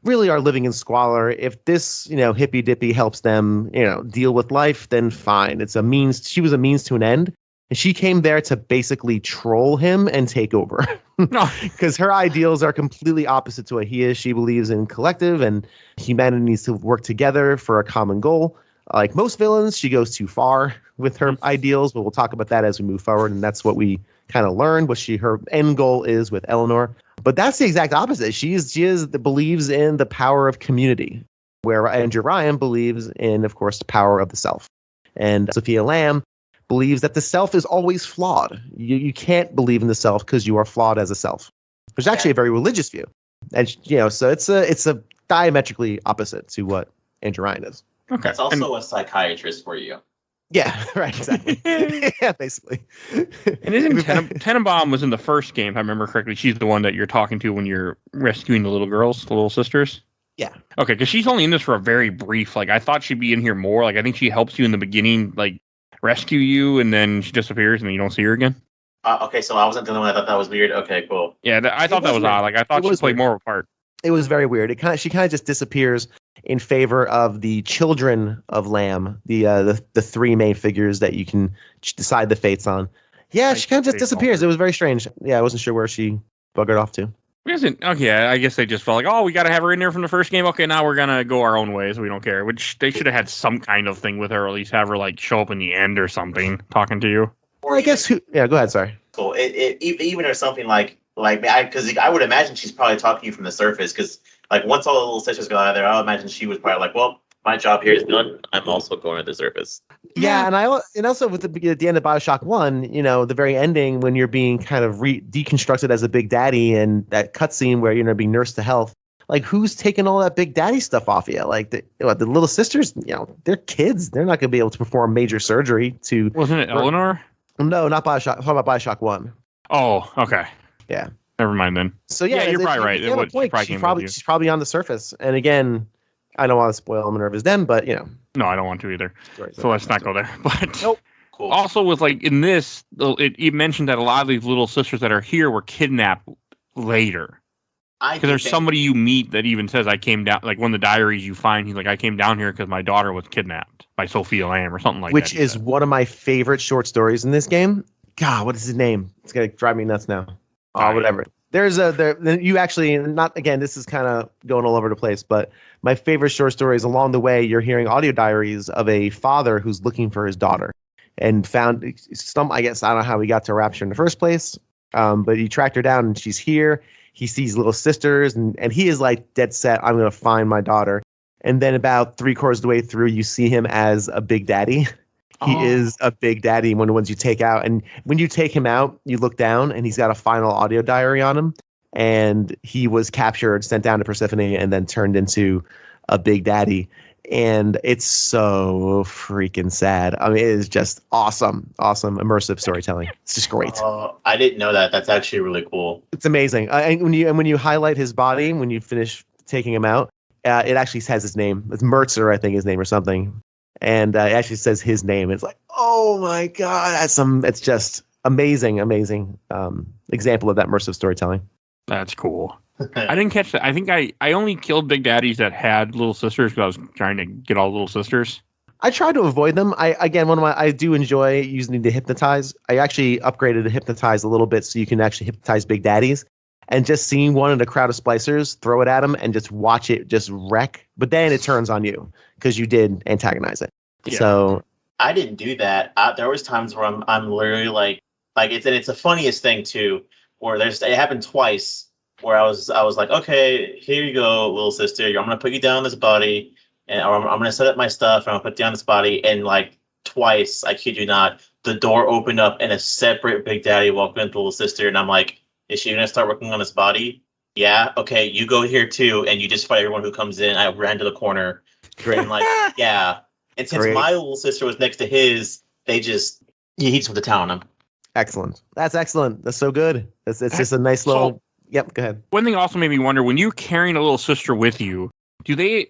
living in squalor. If this, hippy dippy helps them, deal with life, then fine. It's a means. She was a means to an end. And she came there to basically troll him and take over. No, because her ideals are completely opposite to what he is. She believes in collective and humanity needs to work together for a common goal. Like most villains, she goes too far with her ideals, but we'll talk about that as we move forward. And that's what we kind of learned, what her end goal is with Eleanor. But that's the exact opposite. She believes in the power of community, where Andrew Ryan believes in, of course, the power of the self. And Sophia Lamb believes that the self is always flawed. You can't believe in the self because you are flawed as a self, which is actually a very religious view. And, so it's a diametrically opposite to what Andrew Ryan is. Okay. That's also a psychiatrist for you. Yeah, right, exactly. Yeah, basically. And isn't Tenenbaum was in the first game, if I remember correctly. She's the one that you're talking to when you're rescuing the little girls, the little sisters. Yeah. Okay, because she's only in this for a very brief. Like, I thought she'd be in here more. Like, I think she helps you in the beginning, like rescue you, and then she disappears, and then you don't see her again. Okay, so I wasn't the one. I thought that was weird. Okay, cool. Yeah, I thought that was odd. Like, I thought she played more of a part. It was very weird. She kind of just disappears in favor of the children of Lamb, the three main figures that you can decide the fates on. Yeah, she kind of just disappears. It was very strange. Yeah, I wasn't sure where she buggered off to. Okay, I guess they just felt like, oh, we got to have her in there from the first game. Okay, now we're going to go our own ways. We don't care. Which they should have had some kind of thing with her, or at least have her like show up in the end or something, talking to you. Or I guess yeah, go ahead. Sorry. Cool. Even or something like because I would imagine she's probably talking to you from the surface because like once all the little sisters go out of there, I would imagine she was probably like, well, my job here is done. I'm also going to the surface. Yeah, and also with at the end of Bioshock 1, the very ending when you're being kind of deconstructed as a big daddy and that cutscene where you're being nursed to health, like who's taking all that big daddy stuff off you? Like the little sisters, they're kids. They're not going to be able to perform major surgery to. Wasn't it Eleanor? No, not Bioshock. I'm talking about Bioshock 1. Oh, okay. Yeah. Never mind then. So yeah, you're probably right. She's probably on the surface. And again, I don't want to spoil Minerva's Den, but No, I don't want to either. Right, so let's not go there. But nope. Cool. Also with like in this, it mentioned that a lot of these little sisters that are here were kidnapped later. Because there's somebody you meet that even says, I came down, like one of the diaries you find, he's like, I came down here because my daughter was kidnapped by Sophia Lamb or something like that. Which is one of my favorite short stories in this game. God, what is his name? It's going to drive me nuts now. Whatever. You actually, not again, this is kind of going all over the place, but my favorite short story is along the way, you're hearing audio diaries of a father who's looking for his daughter and found I guess, I don't know how he got to Rapture in the first place, but he tracked her down and she's here. He sees little sisters and he is like dead set, I'm going to find my daughter. And then about 3/4 of the way through, you see him as a big daddy. He is a big daddy, one of the ones you take out. And when you take him out, you look down and he's got a final audio diary on him. And he was captured, sent down to Persephone, and then turned into a big daddy. And it's so freaking sad. I mean, it is just awesome immersive storytelling. It's just great. I didn't know that. That's actually really cool. It's amazing. And when you highlight his body, when you finish taking him out, it actually has his name. It's Mertzer, I think his name or something. And it actually says his name. It's like, oh my God, it's just amazing example of that immersive storytelling. That's cool. I didn't catch that. I think I only killed big daddies that had little sisters because I was trying to get all little sisters. I try to avoid them. I do enjoy using the hypnotize. I actually upgraded the hypnotize a little bit so you can actually hypnotize big daddies. And just seeing one in a crowd of splicers, throw it at them and just watch it just wreck. But then it turns on you because you did antagonize it. Yeah. So I didn't do that. There was times where I'm literally like it's the funniest thing too, where it happened twice where I was like, okay, here you go, little sister. I'm gonna put you down on this body, and I'm gonna set up my stuff, and I'm gonna put down this body, and like twice, I kid you not, the door opened up and a separate Big Daddy walked into the little sister, and I'm like, is she gonna start working on his body? Yeah, okay, you go here too, and you just fight everyone who comes in. I ran to the corner, and like, yeah. And since Great. my little sister was next to his, he just went to town on him. Excellent. That's excellent. That's so good. It's just a nice little. Yep. Go ahead. One thing also made me wonder, when you're carrying a little sister with you,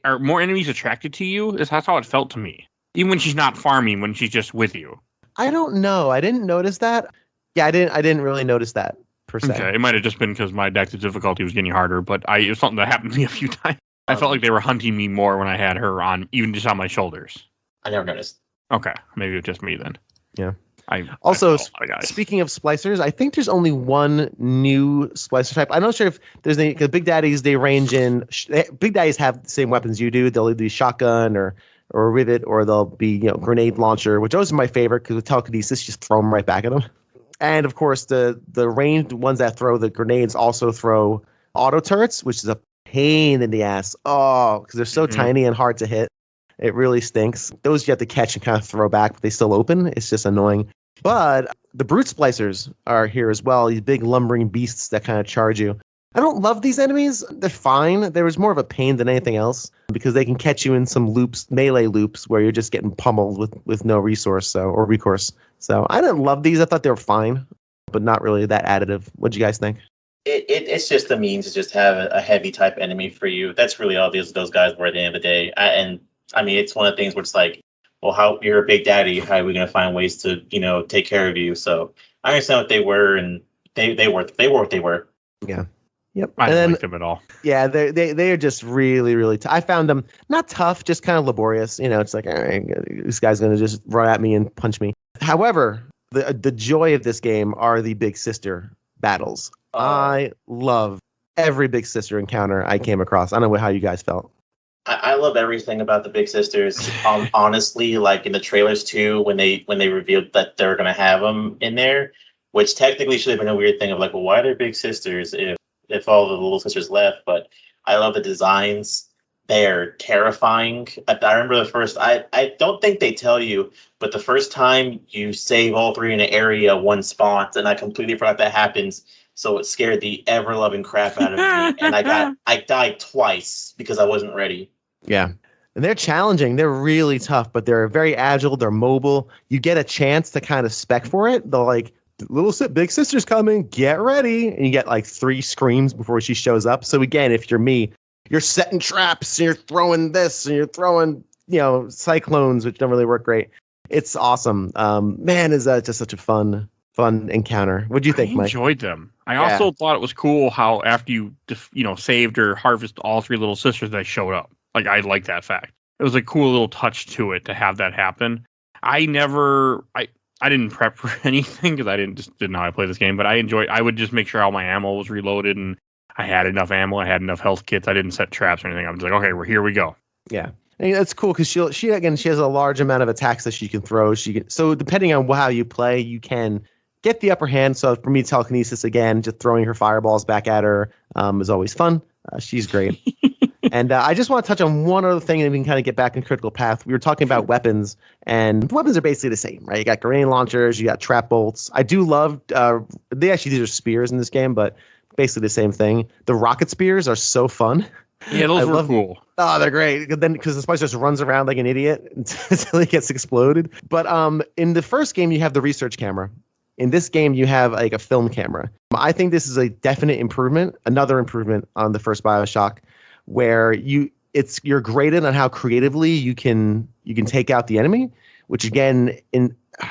are more enemies attracted to you? That's how it felt to me. Even when she's not farming, when she's just with you. I don't know. I didn't notice that. Yeah, I didn't really notice that per se. Okay, it might have just been because my deck of difficulty was getting harder, but it was something that happened to me a few times. I felt like they were hunting me more when I had her on, even just on my shoulders. I never noticed. Okay, maybe it's just me then. Yeah. Also, speaking of splicers, I think there's only one new splicer type. I'm not sure if there's any, because Big Daddies, they range in. Big Daddies have the same weapons you do. They'll either do shotgun or a rivet, or they'll be grenade launcher, which those are my favorite because with telekinesis, just throw them right back at them. And of course, the ranged ones that throw the grenades also throw auto turrets, which is a pain in the ass. Oh, because they're so tiny and hard to hit. It really stinks. Those you have to catch and kind of throw back, but they still open. It's just annoying. But the brute splicers are here as well. These big lumbering beasts that kind of charge you. I don't love these enemies. They're fine. There was more of a pain than anything else because they can catch you in some loops, melee loops, where you're just getting pummeled with no resource or recourse. So I didn't love these. I thought they were fine, but not really that additive. What'd you guys think? It's just a means to just have a heavy type enemy for you. That's really all those guys were at the end of the day. It's one of the things where it's like, well, how you're a Big Daddy, how are we going to find ways to, take care of you? So I understand what they were, and they were what they were. Yeah. Yep. I didn't like them at all. Yeah, they are just really, really I found them not tough, just kind of laborious. It's like, all right, this guy's going to just run at me and punch me. However, the joy of this game are the big sister battles. I love every big sister encounter I came across. I don't know how you guys felt. I love everything about the Big Sisters. Honestly, like in the trailers too, when they revealed that they're gonna have them in there, which technically should have been a weird thing of like, well, why are there Big Sisters if all the little sisters left? But I love the designs. They're terrifying. I remember the first. I don't think they tell you, but the first time you save all three in an area, one spawns, and I completely forgot that happens. So it scared the ever-loving crap out of me, and I died twice because I wasn't ready. Yeah. And they're challenging. They're really tough, but they're very agile. They're mobile. You get a chance to kind of spec for it. They're like, big sister's coming. Get ready. And you get like 3 screams before she shows up. So again, if you're me, you're setting traps and you're throwing this and you're throwing, cyclones, which don't really work great. It's awesome. Man, is that just such a fun encounter. What'd you think, Mike? I enjoyed them. I also thought it was cool how after you saved or harvest all 3 little sisters, they showed up. Like, I like that fact. It was a cool little touch to it to have that happen. I didn't prep for anything because I didn't know how to play this game, but I would just make sure all my ammo was reloaded and I had enough ammo. I had enough health kits. I didn't set traps or anything. I was like, okay, here we go. Yeah. And that's cool because she has a large amount of attacks that she can throw. So depending on how you play, you can get the upper hand. So for me, telekinesis again, just throwing her fireballs back at her is always fun. She's great. And I just want to touch on one other thing, and we can kind of get back in critical path. We were talking about weapons, and weapons are basically the same, right? You got grenade launchers, you got trap bolts. I do love these are spears in this game, but basically the same thing. The rocket spears are so fun. Yeah, those were cool. Oh, they're great. Then because the spice just runs around like an idiot until he gets exploded. But in the first game, you have the research camera. In this game, you have like a film camera. I think this is a definite improvement, another improvement on the first Bioshock, where you're graded on how creatively you can take out the enemy, which again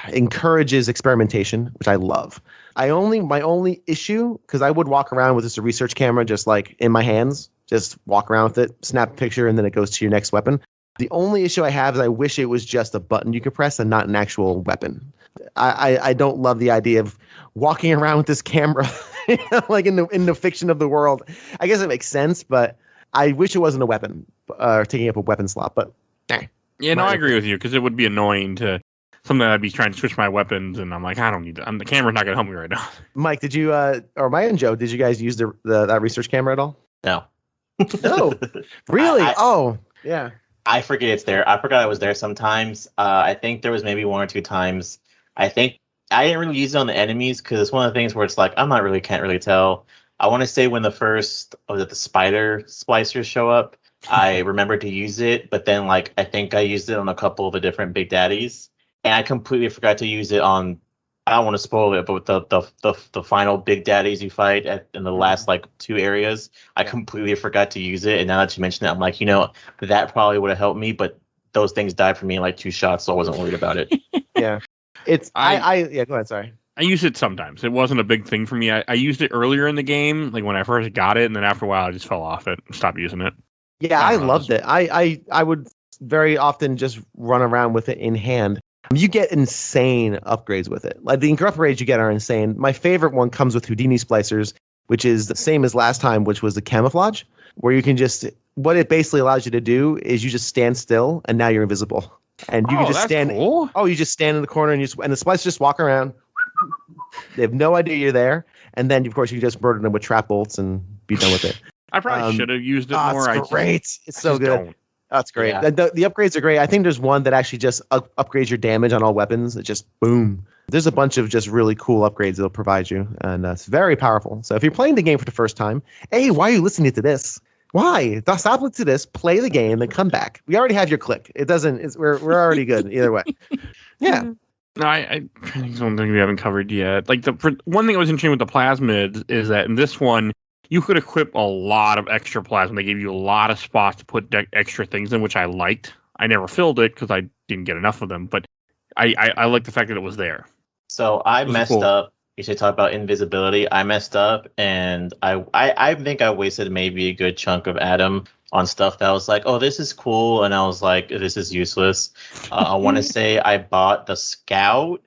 encourages experimentation, which I love. My only issue, because I would walk around with just a research camera just like in my hands, just walk around with it, snap a picture, and then it goes to your next weapon. The only issue I have is I wish it was just a button you could press and not an actual weapon. I don't love the idea of walking around with this camera like in the fiction of the world. I guess it makes sense, but I wish it wasn't a weapon taking up a weapon slot. But yeah, no, I agree with you because it would be annoying to something I'd be trying to switch my weapons, and I'm like, I don't need that. The camera's not going to help me right now. Mike, did you or Maya and Joe, did you guys use that research camera at all? No. No, really? Yeah. I forget it's there. I forgot it was there sometimes. I think there was maybe 1 or 2 times I think I didn't really use it on the enemies because it's one of the things where it's like can't really tell. I want to say when the first the spider splicers show up, I remembered to use it, but then like I think I used it on a couple of the different big daddies, and I completely forgot to use it on. I don't want to spoil it, but the final big daddies you fight in the last like 2 areas, I completely forgot to use it. And now that you mention it, I'm like, that probably would have helped me, but those things died for me in like 2 shots, so I wasn't worried about it. Yeah. It's yeah, go ahead, sorry. I use it sometimes. It wasn't a big thing for me. I used it earlier in the game, like when I first got it, and then after a while I just fell off it and stopped using it. Yeah, I loved it. I would very often just run around with it in hand. You get insane upgrades with it. Like the upgrades you get are insane. My favorite one comes with Houdini splicers, which is the same as last time, which was the camouflage, where you can just, what it basically allows you to do is you just stand still and now you're invisible. And you can just stand. Cool. Oh, you just stand in the corner and the splicers just walk around. They have no idea you're there. And then, of course, you just murder them with trap bolts and be done with it. I probably should have used it more. It's great. It's so good. Don't. That's great. Yeah. The upgrades are great. I think there's one that actually just upgrades your damage on all weapons. It just boom. There's a bunch of just really cool upgrades it'll provide you, and it's very powerful. So if you're playing the game for the first time, hey, why are you listening to this? Why? Stop listening to this, play the game, then come back. We already have your click. It doesn't. We're already good either way. Yeah. No, I don't think we haven't covered yet. Like one thing that was interesting with the plasmids is that in this one, you could equip a lot of extra plasma. They gave you a lot of spots to put extra things in, which I liked. I never filled it because I didn't get enough of them, but I like the fact that it was there. So I messed up. You should talk about invisibility. I messed up, and I think I wasted maybe a good chunk of Adam on stuff that I was like, oh, this is cool, and I was like, this is useless. I want to say I bought the Scout.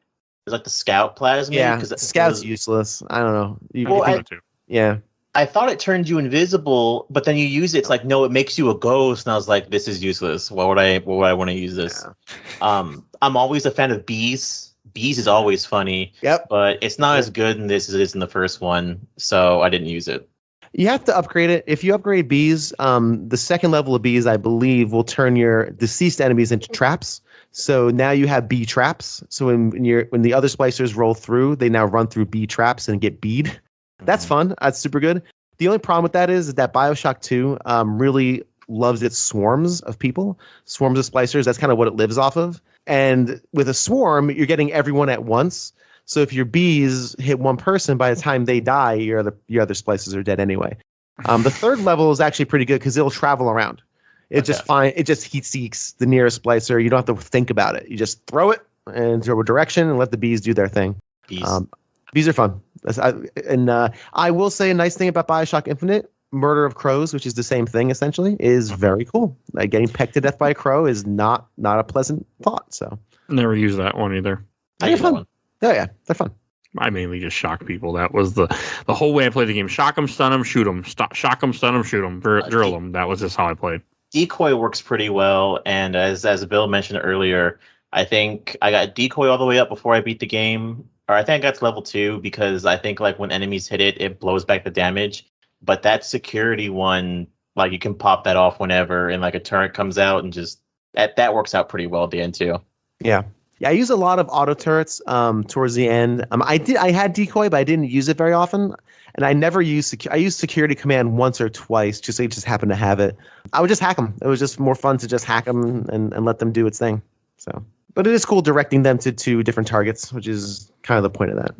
It's like the Scout plasma. Yeah, Scout's useless. I don't know. Yeah. I thought it turned you invisible, but then you use it. It's like, no, it makes you a ghost. And I was like, this is useless. Why would I want to use this? Yeah. I'm always a fan of bees. Bees is always funny. Yep. But it's not as good in this as it is in the first one. So I didn't use it. You have to upgrade it. If you upgrade bees, the second level of bees, I believe, will turn your deceased enemies into traps. So now you have bee traps. So when the other splicers roll through, they now run through bee traps and get bead. That's fun. That's super good. The only problem with that is that Bioshock 2 really loves its swarms of people, swarms of splicers. That's kind of what it lives off of. And with a swarm, you're getting everyone at once. So if your bees hit one person, by the time they die, your other splicers are dead anyway. The third level is actually pretty good because it'll travel around. It just heat seeks the nearest splicer. You don't have to think about it. You just throw it into a direction and let the bees do their thing. Bees are fun. I will say a nice thing about Bioshock Infinite, Murder of Crows, which is the same thing essentially, is very cool. Like getting pecked to death by a crow is not a pleasant thought. So never used that one either. They're fun. Oh yeah, they're fun. I mainly just shock people. That was the whole way I played the game. Shock them, stun them, shoot them. Shock them, stun them, shoot them. Drill them. That was just how I played. Decoy works pretty well, and as Bill mentioned earlier, I think I got decoy all the way up before I beat the game. Or I think I got to level 2 because I think like when enemies hit it, it blows back the damage. But that security one, like you can pop that off whenever, and like a turret comes out, and just that works out pretty well at the end too. Yeah, I use a lot of auto turrets towards the end. I had decoy, but I didn't use it very often, and I never used I used security command once or twice. I just happened to have it. I would just hack them. It was just more fun to just hack them and let them do its thing. So. But it is cool directing them to 2 different targets, which is kind of the point of that.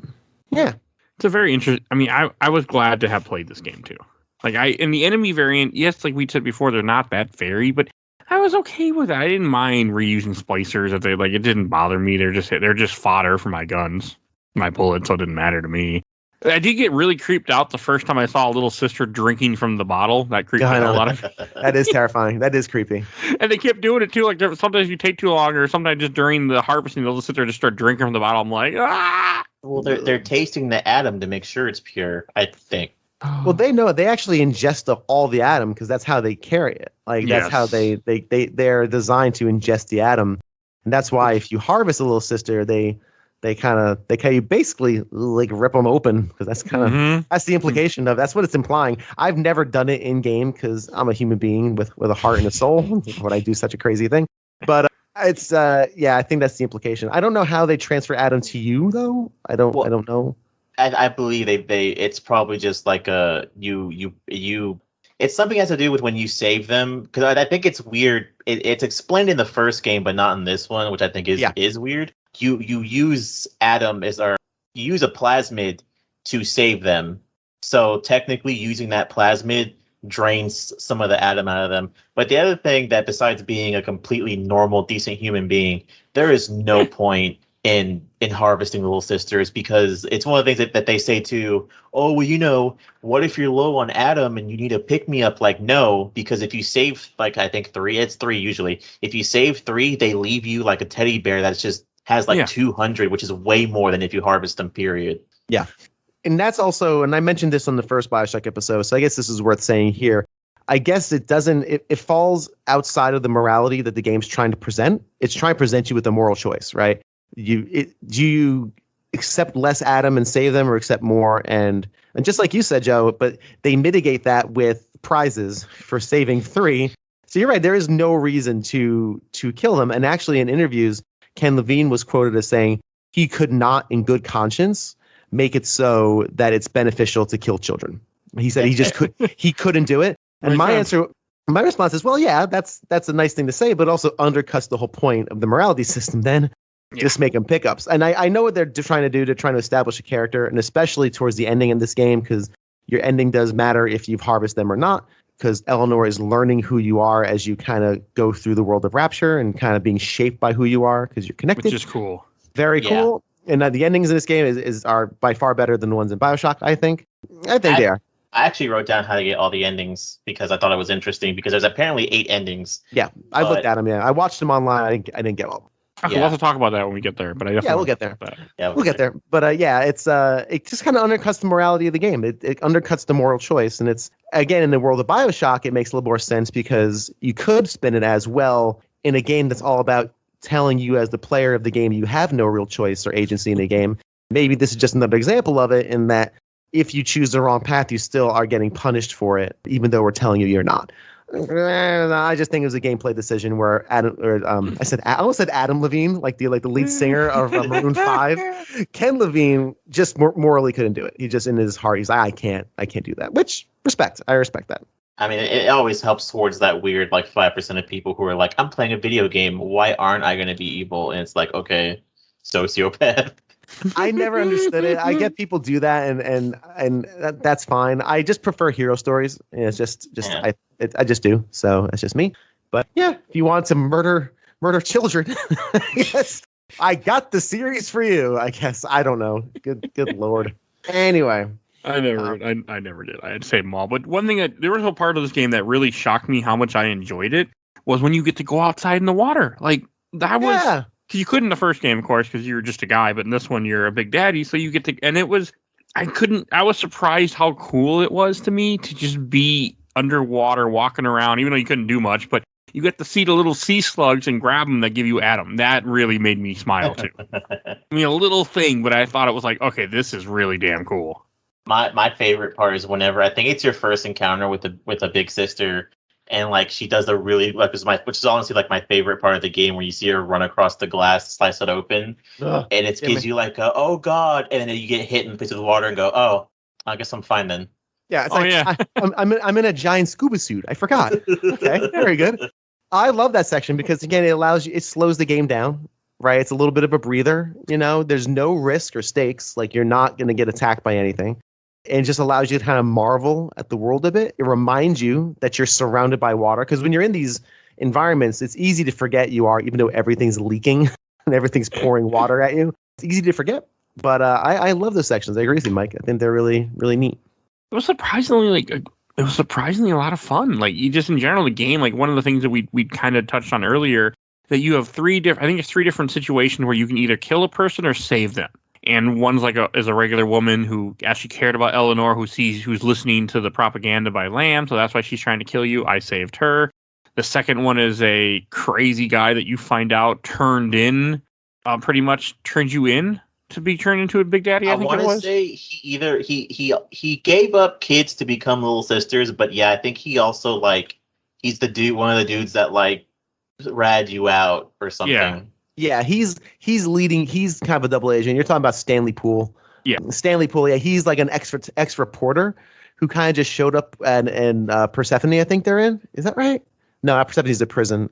Yeah. It's a very interesting. I mean, I was glad to have played this game too. Like in the enemy variant, yes, like we said before, they're not that very, but I was okay with it. I didn't mind reusing splicers. If they it didn't bother me. They're just fodder for my guns, my bullets, so it didn't matter to me. I did get really creeped out the first time I saw a little sister drinking from the bottle. That creeped me out a lot. That is terrifying. That is creepy. And they kept doing it too. Like sometimes you take too long, or sometimes just during the harvesting, they'll just sit there and just start drinking from the bottle. I'm like, ah. Well, they're tasting the atom to make sure it's pure, I think. Well, they know they actually ingest all the atom because that's how they carry it. Like that's how they're designed to ingest the atom, and that's why if you harvest a little sister, they basically like rip them open because that's kind of that's the implication of that's what it's implying. I've never done it in game because I'm a human being with a heart and a soul. When I do such a crazy thing, but It's I think that's the implication. I don't know how they transfer Adam to you though. I don't know. I believe they it's probably just like you it's something has to do with when you save them, because I think it's weird. It's explained in the first game, but not in this one, which I think is weird. You use Adam you use a plasmid to save them. So technically using that plasmid drains some of the Adam out of them. But the other thing, that besides being a completely normal, decent human being, there is no point in harvesting little sisters, because it's one of the things that they say too. Oh, well, what if you're low on Adam and you need a pick me up? Like, no, because if you save, like, I think it's three usually. If you save three, they leave you like a teddy bear that's just has 200, which is way more than if you harvest them, period. Yeah. And that's also, and I mentioned this on the first Bioshock episode, so I guess this is worth saying here. I guess it falls outside of the morality that the game's trying to present. It's trying to present you with a moral choice, right? Do you accept less Adam and save them, or accept more? And just like you said, Joe, but they mitigate that with prizes for saving three. So you're right, there is no reason to kill them. And actually in interviews, Ken Levine was quoted as saying he could not in good conscience make it so that it's beneficial to kill children. He said he couldn't do it. And my response is, well, yeah, that's a nice thing to say, but also undercuts the whole point of the morality system then. Just make them pickups. And I know what they're trying to do, to try to establish a character, and especially towards the ending in this game, because your ending does matter if you've harvested them or not, because Eleanor is learning who you are as you kind of go through the world of Rapture and kind of being shaped by who you are, because you're connected. Which is cool. Very cool. And the endings in this game are by far better than the ones in Bioshock, I think. They are. I actually wrote down how to get all the endings because I thought it was interesting, because there's apparently 8 endings. Yeah, I looked at them. Yeah, I watched them online. I didn't get all of them. Okay, we'll have to talk about that when we get there. But we'll get there. We'll get there. But it's it just kind of undercuts the morality of the game. It undercuts the moral choice, and it's, again, in the world of Bioshock, it makes a little more sense, because you could spin it as, well, in a game that's all about telling you as the player of the game you have no real choice or agency in the game. Maybe this is just another example of it, in that if you choose the wrong path, you still are getting punished for it, even though we're telling you you're not. I just think it was a gameplay decision where I almost said Adam Levine, like the lead singer of Maroon 5. Ken Levine just morally couldn't do it. He just, in his heart, he's like, I can't do that. Which, I respect that. I mean, it always helps towards that weird 5% of people who are like, I'm playing a video game, why aren't I going to be evil? And it's like, okay, sociopath. I never understood it. I get people do that, and that's fine. I just prefer hero stories. It's just I just do. So that's just me. But yeah, if you want to murder children, yes, I got the series for you. I guess, I don't know. Good Lord. Anyway. I never did. I had to save them all. But one thing there was a part of this game that really shocked me how much I enjoyed it was when you get to go outside in the water. Like, that was, cause you couldn't in the first game, of course, because you were just a guy. But in this one, you're a big daddy, so you get to. And it was, I was surprised how cool it was to me to just be underwater, walking around, even though you couldn't do much. But you get to see the little sea slugs and grab them that give you Adam. That really made me smile too. I mean, a little thing, but I thought it was like, okay, this is really damn cool. My favorite part is whenever, I think it's your first encounter with a big sister, and she does the really, which is honestly my favorite part of the game, where you see her run across the glass, slice it open, and it gives you oh god, and then you get hit in the face of the water and go, oh, I guess I'm fine then. Yeah, it's I'm in a giant scuba suit. I forgot. Okay, very good. I love that section because, again, it slows the game down. Right, it's a little bit of a breather. There's no risk or stakes. You're not going to get attacked by anything. And it just allows you to kind of marvel at the world a bit. It reminds you that you're surrounded by water, because when you're in these environments, it's easy to forget you are, even though everything's leaking and everything's pouring water at you. It's easy to forget. But I love those sections. I agree with you, Mike. I think they're really, really neat. It was surprisingly a lot of fun. You just, in general, the game, one of the things that we kind of touched on earlier, that you have three different situations where you can either kill a person or save them. And one's is a regular woman who actually cared about Eleanor, who's listening to the propaganda by Lamb, so that's why she's trying to kill you. I saved her. The second one is a crazy guy that you find out pretty much turned you in to be turned into a big daddy. I think it was. I want to say he gave up kids to become little sisters, but yeah, I think he also he's the dude, one of the dudes that rat you out or something. Yeah, he's leading. He's kind of a double agent. You're talking about Stanley Poole. Yeah. Stanley Poole. Yeah, he's like an ex reporter who kind of just showed up and Persephone. I think they're in. Is that right? No, not Persephone's a prison.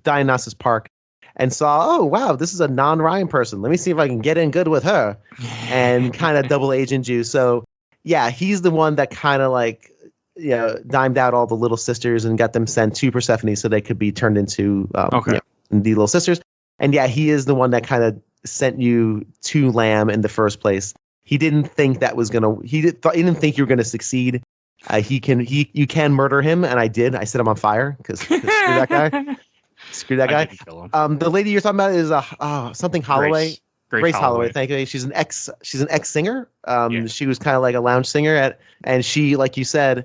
Dionysus Park, and saw. Oh wow, this is a non-Ryan person. Let me see if I can get in good with her, and kind of double agent you. So yeah, he's the one that kind of like dimed out all the little sisters and got them sent to Persephone so they could be turned into the little sisters. And yeah, he is the one that kind of sent you to Lamb in the first place. He didn't think that was gonna. He didn't think you were gonna succeed. You can murder him, and I did. I set him on fire because screw that guy. Screw that guy. The lady you're talking about is something Holloway. Grace Holloway. Thank you. She's an ex singer. She was kind of like a lounge singer and she, like you said,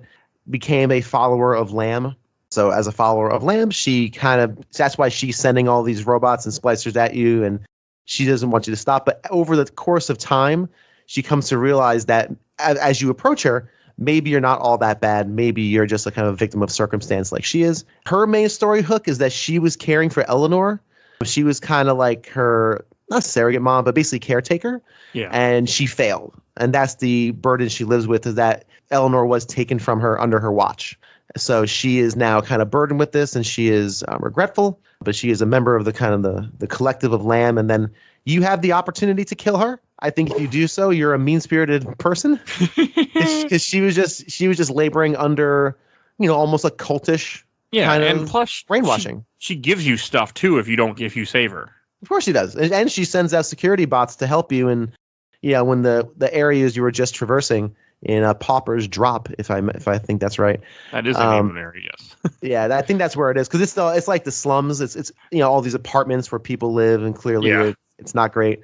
became a follower of Lamb. So as a follower of Lamb, that's why she's sending all these robots and splicers at you, and she doesn't want you to stop. But over the course of time, she comes to realize that as you approach her, maybe you're not all that bad. Maybe you're just a kind of victim of circumstance like she is. Her main story hook is that she was caring for Eleanor. She was kind of like her, not surrogate mom, but basically caretaker. Yeah. And she failed. And that's the burden she lives with, is that Eleanor was taken from her under her watch. So she is now kind of burdened with this, and she is regretful, but she is a member of the kind of the collective of Lamb. And then you have the opportunity to kill her. I think if you do so, you're a mean-spirited person, because she was just laboring under, almost like cultish kind of plus brainwashing. She gives you stuff too if you save her. Of course she does, and she sends out security bots to help you. And when the areas you were just traversing in Pauper's Drop, if I think that's right. That is the name of an area, yes. Yeah, I think that's where it is, because it's like the slums. It's all these apartments where people live, and clearly it's not great.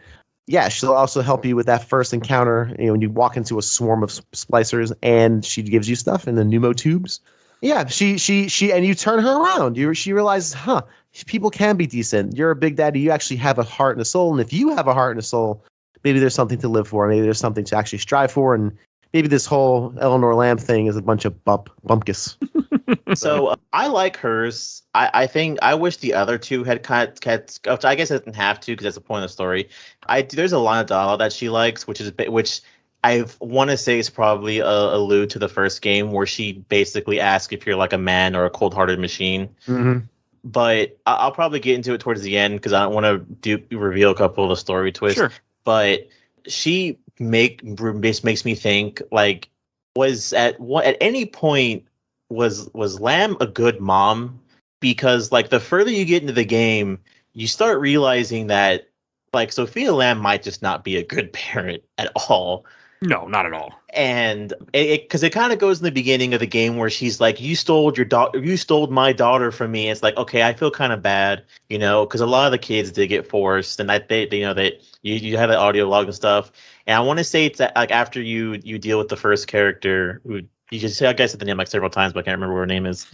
Yeah, she'll also help you with that first encounter. When you walk into a swarm of splicers, and she gives you stuff in the pneumo tubes. Yeah, she and you turn her around. She realizes, people can be decent. You're a big daddy. You actually have a heart and a soul, and if you have a heart and a soul, maybe there's something to live for. Maybe there's something to actually strive for, and maybe this whole Eleanor Lamb thing is a bunch of bumpkus. So I like hers. I think I wish the other two had I guess it didn't have to, because that's the point of the story. There's a line of dialogue that she likes, which I want to say is probably allude to the first game, where she basically asks if you're like a man or a cold-hearted machine. Mm-hmm. But I'll probably get into it towards the end, because I don't want to reveal a couple of the story twists. Sure. But she makes me think, like, at any point was Lamb a good mom? Because like the further you get into the game, you start realizing that like Sophia Lamb might just not be a good parent at all. No, not at all. And because it kind of goes in the beginning of the game where she's like, you stole my daughter from me. It's like, okay, I feel kind of bad, because a lot of the kids did get forced, and that they that you have the audio log and stuff. And I want to say it's that, like, after you deal with the first character, who you just say, I guess, said the name like several times, but I can't remember what her name is.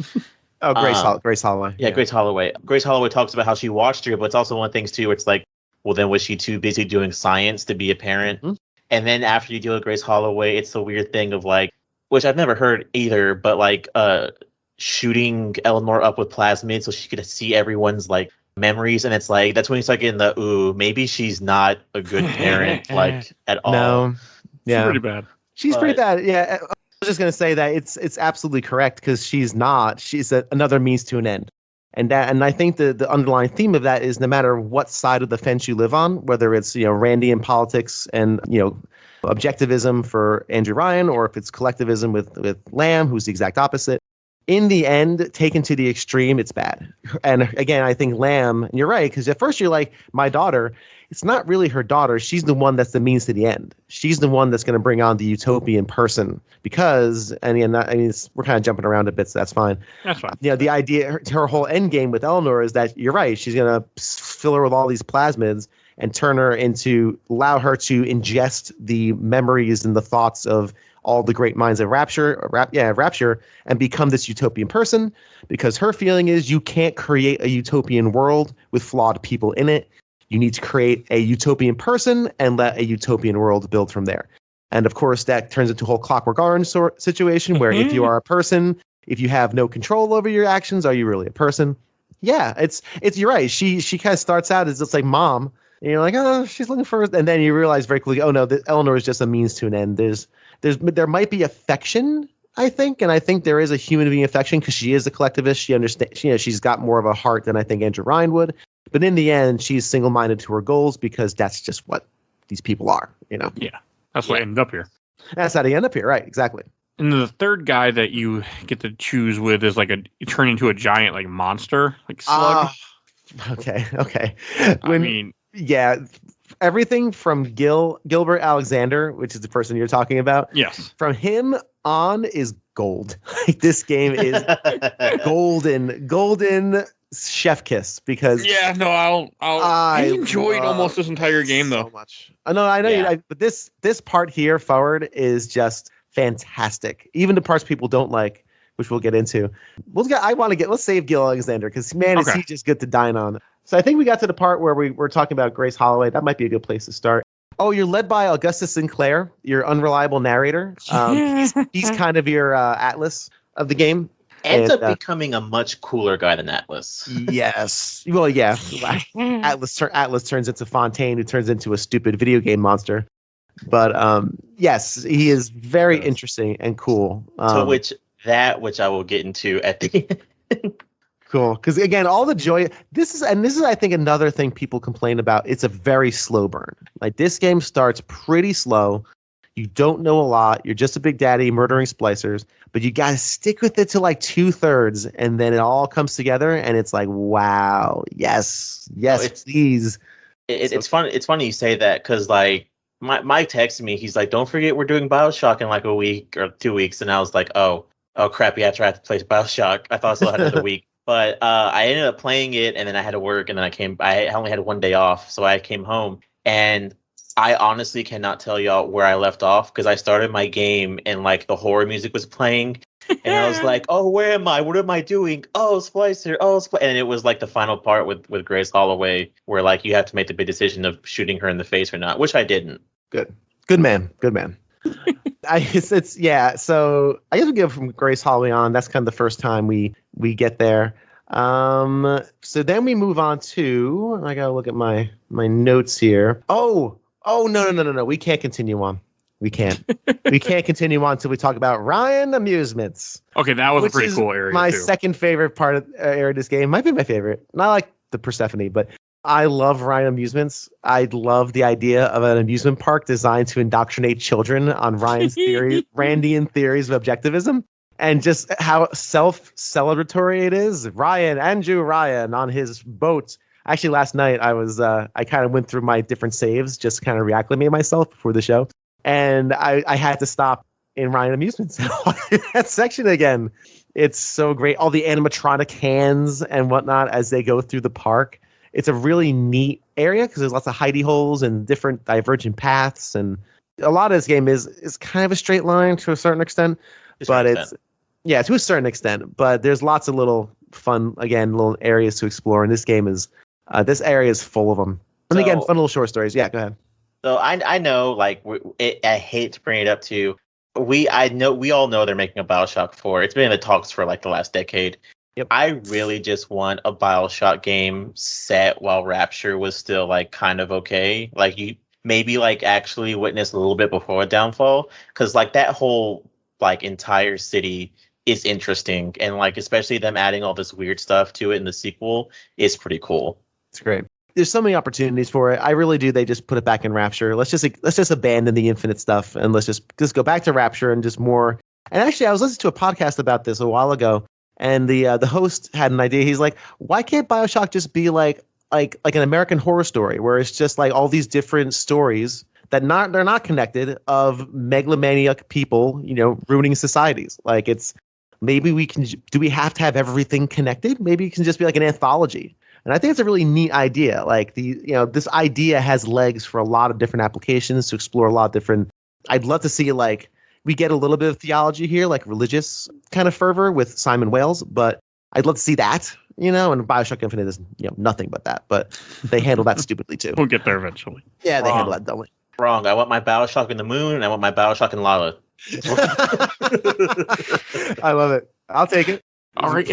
Oh, Grace Holloway. Yeah, Grace Holloway. Grace Holloway talks about how she watched her, but it's also one of the things too where it's like, well, then was she too busy doing science to be a parent? Mm-hmm. And then after you deal with Grace Holloway, it's the weird thing of like, which I've never heard either, but like shooting Eleanor up with plasmids so she could see everyone's like memories. And it's like, that's when you start getting maybe she's not a good parent, like at all. No. Yeah. She's pretty bad. She's pretty bad. Yeah. I was just going to say that it's absolutely correct, because she's another means to an end. And I think the underlying theme of that is, no matter what side of the fence you live on, whether it's Randian politics and objectivism for Andrew Ryan, or if it's collectivism with Lamb, who's the exact opposite, in the end, taken to the extreme, it's bad. And again, I think Lamb, and you're right, because at first you're like, my daughter. It's not really her daughter. She's the one that's the means to the end. She's the one that's going to bring on the utopian person, because, we're kind of jumping around a bit, so that's fine. That's fine. The idea, her whole end game with Eleanor is that, you're right, she's going to fill her with all these plasmids and allow her to ingest the memories and the thoughts of all the great minds of Rapture, and become this utopian person, because her feeling is you can't create a utopian world with flawed people in it. You need to create a utopian person and let a utopian world build from there. And of course, that turns into a whole Clockwork Orange situation where if you are a person, if you have no control over your actions, are you really a person? Yeah, it's you're right. She kind of starts out as just like mom, and you're like, oh, she's looking for, and then you realize very quickly, oh no, Eleanor is just a means to an end. There might be affection, I think, and I think there is a human being affection because she is a collectivist. She understands, she's got more of a heart than I think Andrew Ryan would. But in the end, she's single-minded to her goals because that's just what these people are, Yeah, that's why I ended up here. That's how they end up here, right? Exactly. And the third guy that you get to choose with is you turn into a giant monster, slug. Okay. Yeah, everything from Gilbert Alexander, which is the person you're talking about. Yes. From him on is gold. This game is golden chef kiss because I enjoyed almost this entire game though. So much. I know Yeah. but this part here forward is just fantastic. Even the parts people don't like, which we'll get into. Let's save Gil Alexander because man, is he just good to dine on. So I think we got to the part where we're talking about Grace Holloway. That might be a good place to start. Oh, you're led by Augustus Sinclair, your unreliable narrator. He's kind of your Atlas of the game. Ends up becoming a much cooler guy than Atlas. Yes. Well, yeah. Atlas turns into Fontaine, who turns into a stupid video game monster. But yes, he is very interesting and cool. Which I will get into at the end. Cool, because again, all the joy. This is I think another thing people complain about. It's a very slow burn. Like this game starts pretty slow. You don't know a lot. You're just a big daddy murdering splicers, but you got to stick with it to 2/3, and then it all comes together, and it's like, wow, yes, please. It's fun. It's funny you say that because Mike texted me. He's like, "Don't forget we're doing Bioshock in a week or 2 weeks," and I was like, "Oh crap! Yeah, I have to play Bioshock." I thought I still had another week, but I ended up playing it, and then I had to work, and then I only had 1 day off, so I came home, and I honestly cannot tell y'all where I left off because I started my game and the horror music was playing, and I was like, "Oh, where am I? What am I doing? Oh, Splicer! Oh, and it was the final part with Grace Holloway where you have to make the big decision of shooting her in the face or not, which I didn't. Good man. So I guess we go from Grace Holloway on. That's kind of the first time we get there. So then we move on to, I gotta look at my notes here. Oh no. We can't continue on. We can't continue on until we talk about Ryan Amusements. Okay, that was a pretty cool area. My too. second favorite part of area of this game. Might be my favorite. Not like the Persephone, but I love Ryan Amusements. I love the idea of an amusement park designed to indoctrinate children on Ryan's Randian theories of objectivism, and just how self-celebratory it is. Andrew Ryan on his boat. Actually, last night I kind of went through my different saves, just kind of reacclimate myself before the show, and I had to stop in Ryan Amusements that section again. It's so great. All the animatronic hands and whatnot as they go through the park. It's a really neat area because there's lots of hidey holes and different divergent paths, and a lot of this game is kind of a straight line to a certain extent, to a certain extent. But there's lots of little fun, little areas to explore, and this game is this area is full of them. And again, fun little short stories. Yeah, go ahead. So I know, I hate to bring it up to we all know they're making a Bioshock 4. It's been in the talks for the last decade. Yep. I really just want a Bioshock game set while Rapture was still kind of okay. You maybe actually witness a little bit before a downfall, because that whole entire city is interesting, and especially them adding all this weird stuff to it in the sequel is pretty cool. It's great. There's so many opportunities for it. I really do. They just put it back in Rapture. Let's just abandon the Infinite stuff and let's just go back to Rapture and just more. And actually, I was listening to a podcast about this a while ago. And the host had an idea. He's like, why can't Bioshock just be like an American Horror Story, where it's just all these different stories that they're not connected, of megalomaniac people, ruining societies. Maybe do we have to have everything connected? Maybe it can just be an anthology. And I think it's a really neat idea. This idea has legs for a lot of different applications to explore a lot of different. I'd love to see we get a little bit of theology here, religious kind of fervor with Simon Wales, but I'd love to see that, and Bioshock Infinite is, nothing but that, but they handle that stupidly too. We'll get there eventually. Yeah, they handle that dumbly. Wrong. I want my Bioshock in the moon, and I want my Bioshock in lava. I love it. I'll take it. All right,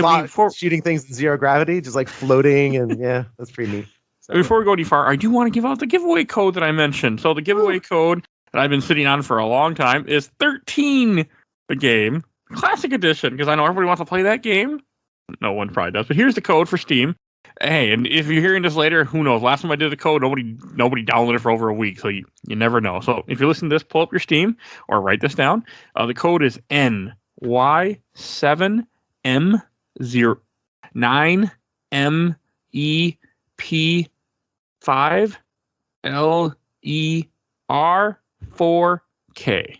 shooting things in zero gravity, just like floating, and yeah, that's pretty neat. So, before we go any far, I do want to give out the giveaway code that I mentioned. So the giveaway code that I've been sitting on for a long time is 13 the game, Classic Edition, because I know everybody wants to play that game. No one probably does, but here's the code for Steam. Hey, and if you're hearing this later, who knows? Last time I did the code, nobody downloaded it for over a week, so you never know. So if you're listening to this, pull up your Steam or write this down. The code is NY7MEP5LER4K.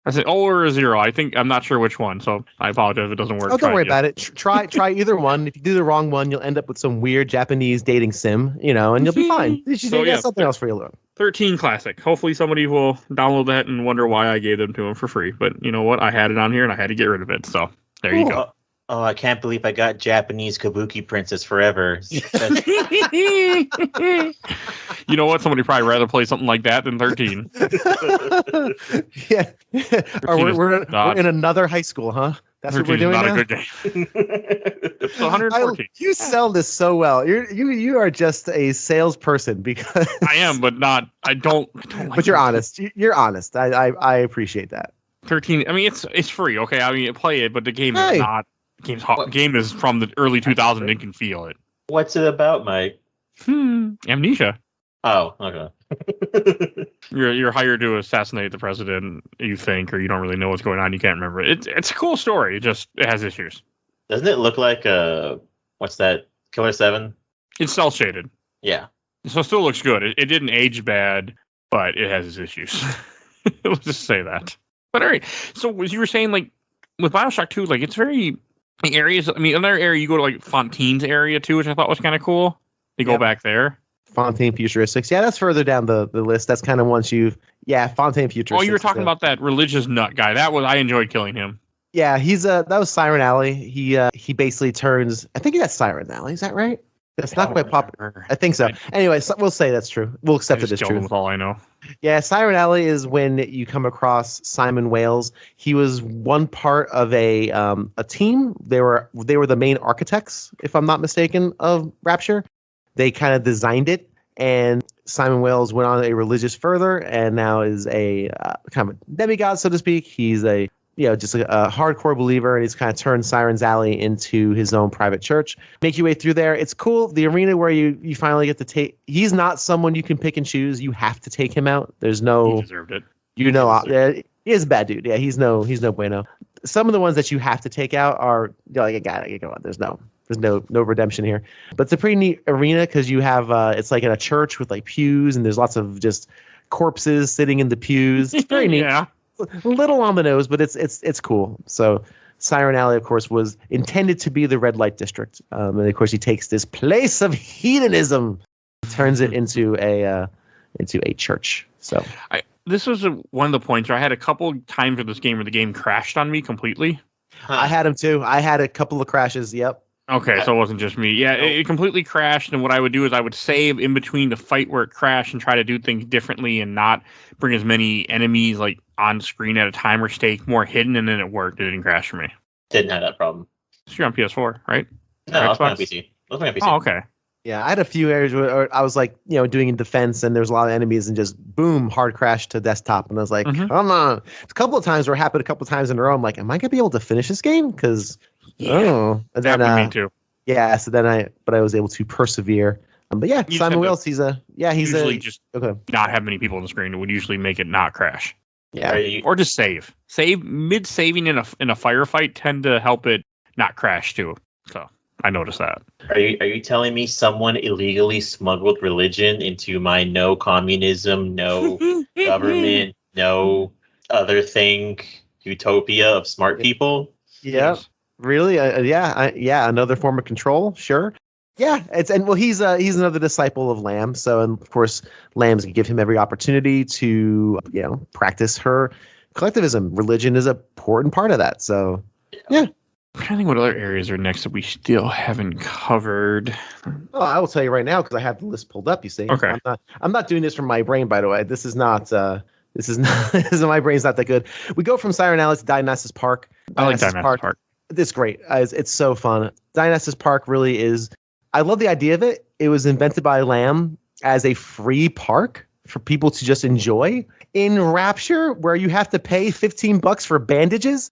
I said or a 0. I'm not sure which one, so I apologize if it doesn't work. Oh, don't worry about it. Try either one. If you do the wrong one, you'll end up with some weird Japanese dating sim, and you'll be fine. You should get something else for you to learn. 13 Classic. Hopefully somebody will download that and wonder why I gave them to him for free. But you know what? I had it on here and I had to get rid of it. So there you go. Oh, I can't believe I got Japanese Kabuki Princess forever. You know what? Somebody probably rather play something like that than 13. Yeah. Or we're in another high school, huh? That's what we're doing not now? a good game. It's 114. You sell this so well. You are just a salesperson because I am, but not. I don't like but you're honest. You're honest. I appreciate that. 13. I mean, it's free. Okay, I mean, play it, but the game is not. Game is from the early 2000s and you can feel it. What's it about, Mike? Amnesia. Oh, okay. You're hired to assassinate the president, you think, or you don't really know what's going on. You can't remember it. It's a cool story. It has issues. Doesn't it look like what's that? Killer 7? It's cel shaded. Yeah. So it still looks good. It didn't age bad, but it has its issues. Let's just say that. But all right. So as you were saying, like with Bioshock 2, like it's very the areas. I mean, another area you go to like Fontaine's area too, which I thought was kind of cool. They go back there. Fontaine Futuristics. Yeah, that's further down the list. That's kind of once Fontaine Futuristics. Oh, you were talking about that religious nut guy. I enjoyed killing him. Yeah, that was Siren Alley. He basically turns. I think that's Siren Alley. Is that right? That's not quite popular. I think so. Anyway, we'll say that's true. We'll accept it as true. That's all I know. Yeah, Siren Alley is when you come across Simon Wales. He was one part of a team. They were the main architects, if I'm not mistaken, of Rapture. They kind of designed it, and Simon Wales went on a religious further, and now is a kind of a demigod, so to speak. He's just a hardcore believer, and he's kind of turned Siren's Alley into his own private church. Make your way through there. It's cool. The arena where you finally get to take. He's not someone you can pick and choose. You have to take him out. There's no. He deserved it. He is a bad dude. Yeah, he's no bueno. Some of the ones that you have to take out are like I gotta go on. There's no redemption here. But it's a pretty neat arena because you have it's like in a church with like pews, and there's lots of just corpses sitting in the pews. It's very neat. Yeah. A little on the nose, but it's cool. So Siren Alley, of course, was intended to be the red light district, and of course he takes this place of hedonism, turns it into a church. So this was one of the points where I had a couple times in this game where the game crashed on me completely. I had him too. I had a couple of crashes. Yep. Okay, so it wasn't just me. Yeah, it completely crashed, and what I would do is I would save in between the fight where it crashed and try to do things differently and not bring as many enemies like on screen at a time or stay more hidden, and then it worked. It didn't crash for me. Didn't have that problem. So you're on PS4, right? No, I was playing on PC. Oh, okay. Yeah, I had a few areas where I was like, doing in defense, and there's a lot of enemies, and just boom, hard crash to desktop, and I was like, come on. A couple of times where it happened a couple of times in a row. I'm like, am I gonna be able to finish this game? Because and then me too. Yeah, so then I was able to persevere. But yeah, Simon Wales, he's usually just not have many people on the screen. It would usually make it not crash. Yeah, or just save mid-saving in a firefight tend to help it not crash too. So I noticed that. Are you telling me someone illegally smuggled religion into my no communism, no government, no other thing utopia of smart people? Yeah. Really? Yeah. Another form of control. Sure. Yeah. He's another disciple of Lamb. So, and of course, Lamb's gonna give him every opportunity to, practice her collectivism. Religion is an important part of that. So, yeah. I'm trying to think what other areas are next that we still haven't covered. Oh, I will tell you right now because I have the list pulled up. You see? Okay. I'm not doing this from my brain, by the way. This is my brain's not that good. We go from Siren Alley to Dionysus Park. I like Dionysus Park. It's great. It's so fun. Dionysus Park really is. I love the idea of it. It was invented by Lamb as a free park for people to just enjoy. In Rapture, where you have to pay $15 for bandages,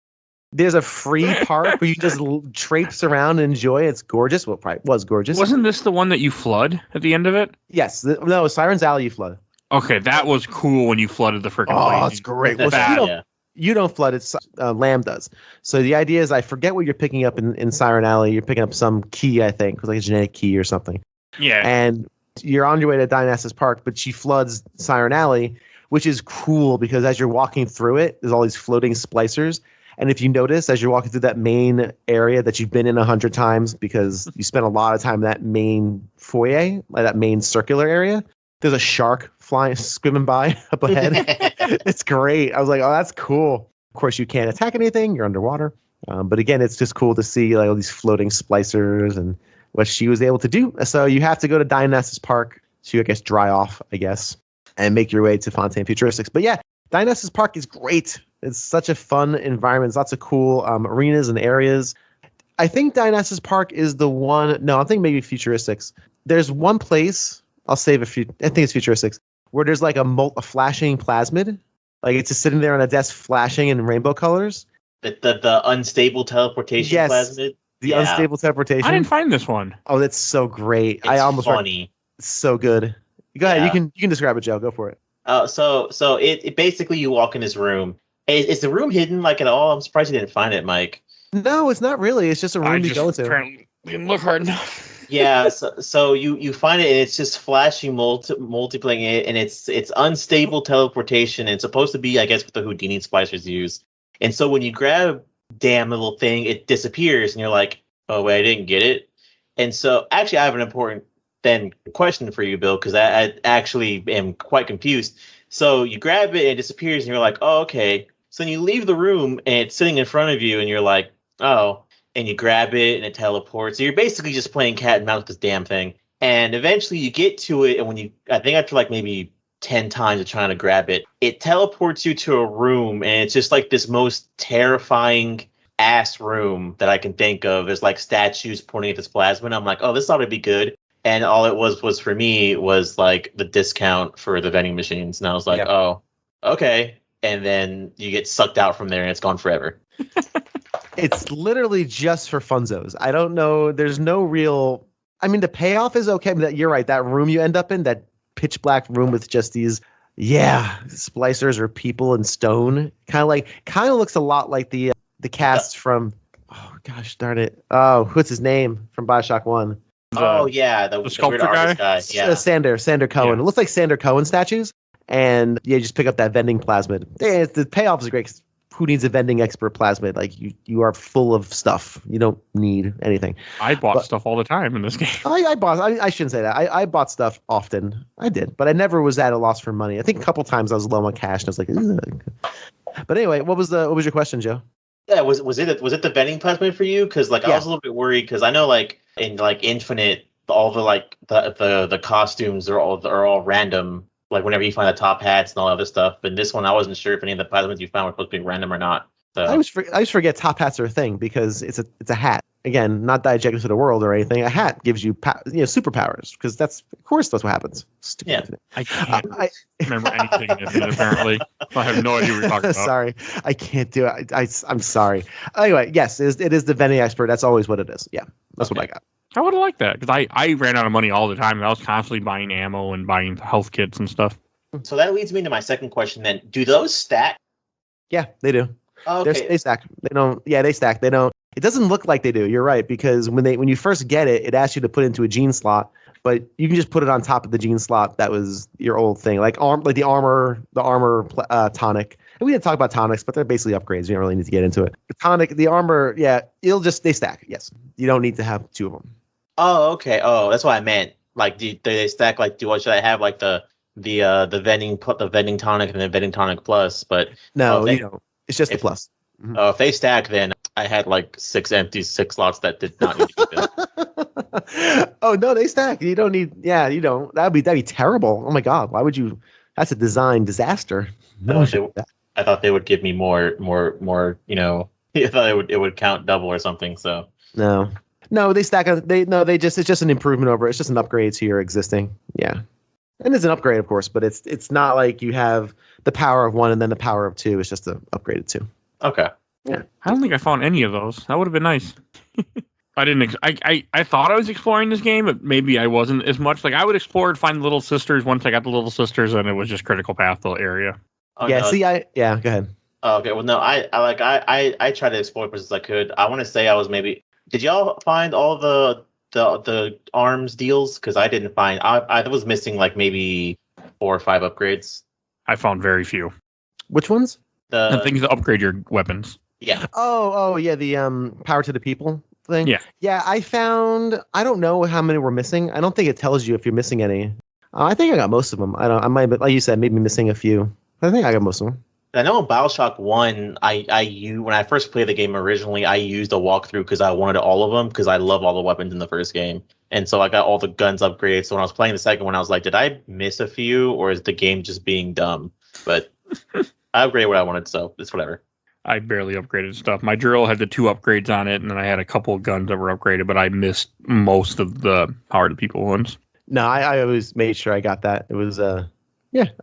there's a free park where you just traipse around and enjoy. It's gorgeous. Well, probably was gorgeous. Wasn't this the one that you flood at the end of it? Yes. No, Siren's Alley you flood. Okay, that was cool when you flooded the freaking place. Oh, it's great. Well, you don't flood it. Lamb does. So the idea is, I forget what you're picking up in Siren Alley. You're picking up some key, I think, like a genetic key or something. Yeah. And you're on your way to Dionysus Park, but she floods Siren Alley, which is cool because as you're walking through it, there's all these floating splicers. And if you notice, as you're walking through that main area that you've been in 100 times because you spent a lot of time in that main foyer, like that main circular area, there's a shark swimming by up ahead. It's great. I was like, oh, that's cool. Of course, you can't attack anything. You're underwater. But again, it's just cool to see like all these floating splicers and what she was able to do. So you have to go to Dionysus Park to, I guess, dry off, and make your way to Fontaine Futuristics. But yeah, Dionysus Park is great. It's such a fun environment. There's lots of cool arenas and areas. I think Dionysus Park is the one. No, I think maybe Futuristics. There's one place. I'll save a few. I think it's Futuristics, where there's like a flashing plasmid. Like it's just sitting there on a desk flashing in rainbow colors. The unstable teleportation plasmid? The unstable teleportation. I didn't find this one. Oh, that's so great. It's funny. It's so good. Go ahead. You can describe it, Joe. Go for it. So it basically you walk in this room. Is the room hidden like at all? I'm surprised you didn't find it, Mike. No, it's not really. It's just a room you go to. Apparently didn't look hard enough. Yeah, so you find it and it's just flashing multiplying it, and it's unstable teleportation. And it's supposed to be, I guess, what the Houdini splicers use. And so when you grab damn little thing, it disappears, and you're like, oh wait, I didn't get it. And so actually, I have an important question for you, Bill, because I actually am quite confused. So you grab it and it disappears, and you're like, oh okay. So then you leave the room and it's sitting in front of you, and you're like, oh. And you grab it and it teleports. So you're basically just playing cat and mouse with this damn thing. And eventually you get to it, and I think after like maybe 10 times of trying to grab it, it teleports you to a room, and it's just like this most terrifying ass room that I can think of. There's like statues pointing at this plasma, and I'm like, oh, this ought to be good. And all it was for me was like the discount for the vending machines. And I was like, oh, okay. And then you get sucked out from there and it's gone forever. It's literally just for funzos. I don't know. There's no real. I mean, the payoff is okay. But you're right. That room you end up in, that pitch black room with just these, splicers or people in stone. Kind of looks a lot like the cast from. Oh gosh, darn it! Oh, what's his name from Bioshock 1? Oh yeah, the sculptor guy. Yeah, Sander Cohen. Yeah. It looks like Sander Cohen statues. And you just pick up that vending plasmid. The payoff is great. Who needs a vending expert plasmid? Like you are full of stuff. You don't need anything. I bought stuff all the time in this game. I shouldn't say that. I bought stuff often. I did, but I never was at a loss for money. I think a couple times I was low on cash and I was like, ugh. But anyway, what was your question, Joe? Yeah, was it the vending plasmid for you? Because I was a little bit worried because I know like in like Infinite, all the costumes are all random. Like whenever you find the top hats and all other stuff. And this one, I wasn't sure if any of the plasmids you found were supposed to be random or not. So I always forget top hats are a thing because it's a hat. Again, not diegetic to the world or anything. A hat gives you superpowers because that's what happens. Stupid. Yeah. Infinite. I can't remember anything in Infinite, apparently. I have no idea what you're talking about. Sorry, I can't do it. I'm sorry. Anyway, yes, it is the vending expert. That's always what it is. Yeah, that's what I got. I would have liked that because I ran out of money all the time. And I was constantly buying ammo and buying health kits and stuff. So that leads me to my second question then. Do those stack? Yeah, they do. Oh, okay. They stack. They don't. Yeah, they stack. They don't. It doesn't look like they do. You're right because when you first get it, it asks you to put it into a gene slot, but you can just put it on top of the gene slot that was your old thing, like the armor tonic. And we didn't talk about tonics, but they're basically upgrades. You don't really need to get into it. The tonic, the armor, they stack. Yes, you don't need to have two of them. Oh, okay. Oh, that's what I meant. Like, do they stack? Like, should I have like the vending tonic and the vending tonic plus? But no, it's just the plus. Mm-hmm. Oh, if they stack, then I had like 6 slots that did not need to be filled. Oh no, they stack. You don't need. Yeah, you don't. That'd be terrible. Oh my god, why would you? That's a design disaster. No, I thought they would give me more I thought it would count double or something. So no, they stack on. It's just an improvement over. It's just an upgrade to your existing. Yeah, and it's an upgrade, of course, but it's not like you have the power of one and then the power of two. It's just an upgraded two. Okay. Yeah, I don't think I found any of those. That would have been nice. I didn't. I thought I was exploring this game, but maybe I wasn't as much. Like I would explore and find the little sisters. Once I got the little sisters, and it was just critical path the area. Oh, yeah. no. See, go ahead. Oh, okay. Well, no, I tried to explore as much as I could. I want to say I was maybe. Did y'all find all the arms deals? Because I didn't find. I was missing like maybe 4 or 5 upgrades. I found very few. Which ones? The things that upgrade your weapons. Yeah. Oh, yeah. The power to the people thing. Yeah. I found. I don't know how many were missing. I don't think it tells you if you're missing any. I think I got most of them. I might, like you said, maybe missing a few. I think I got most of them. I know in Bioshock 1, when I first played the game originally, I used a walkthrough because I wanted all of them because I love all the weapons in the first game. And so I got all the guns upgraded. So when I was playing the second one, I was like, did I miss a few or is the game just being dumb? But I upgraded what I wanted, so it's whatever. I barely upgraded stuff. My drill had the 2 upgrades on it, and then I had a couple of guns that were upgraded, but I missed most of the power to people ones. No, I always made sure I got that. It was I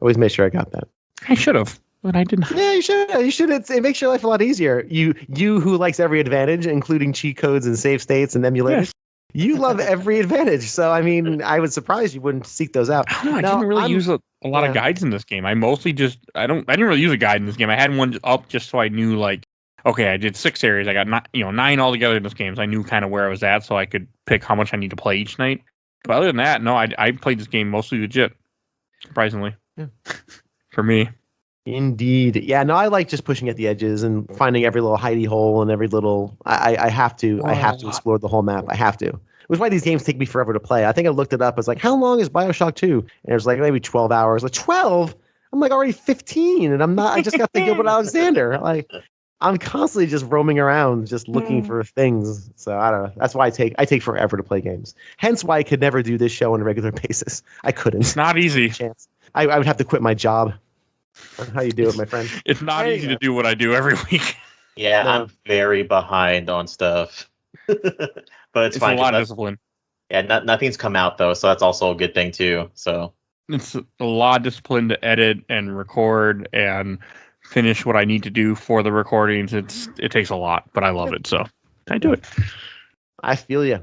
always made sure I got that. I should have, but I didn't. Yeah, you should. You should. It makes your life a lot easier. You who likes every advantage, including cheat codes and save states and emulators. Yes. You love every advantage. So I mean, I was surprised you wouldn't seek those out. I don't know. I didn't really use a lot of guides in this game. I mostly just I didn't really use a guide in this game. I had one up just so I knew like, okay, I did 6 areas. I got 9 altogether in this game. So I knew kind of where I was at, so I could pick how much I need to play each night. But other than that, no, I played this game mostly legit. Surprisingly, for me. Indeed. Yeah, no, I like just pushing at the edges and finding every little hidey hole and every little I have to explore the whole map. I have to. Which is why these games take me forever to play. I think I looked it up. It's like, how long is Bioshock 2? And it was like maybe 12 hours. Like 12? I'm like already 15 and I just got to Gilbert Alexander. Like I'm constantly just roaming around, just looking for things. So I don't know. That's why I take forever to play games. Hence why I could never do this show on a regular basis. I couldn't. It's not easy. Chance. I would have to quit my job. How you do it, my friend? It's not easy to do what I do every week. Yeah, no. I'm very behind on stuff. But it's fine. A lot of discipline. Yeah, nothing's come out though, so that's also a good thing too. So it's a lot of discipline to edit and record and finish what I need to do for the recordings. It takes a lot, but I love it, so I do it. I feel you.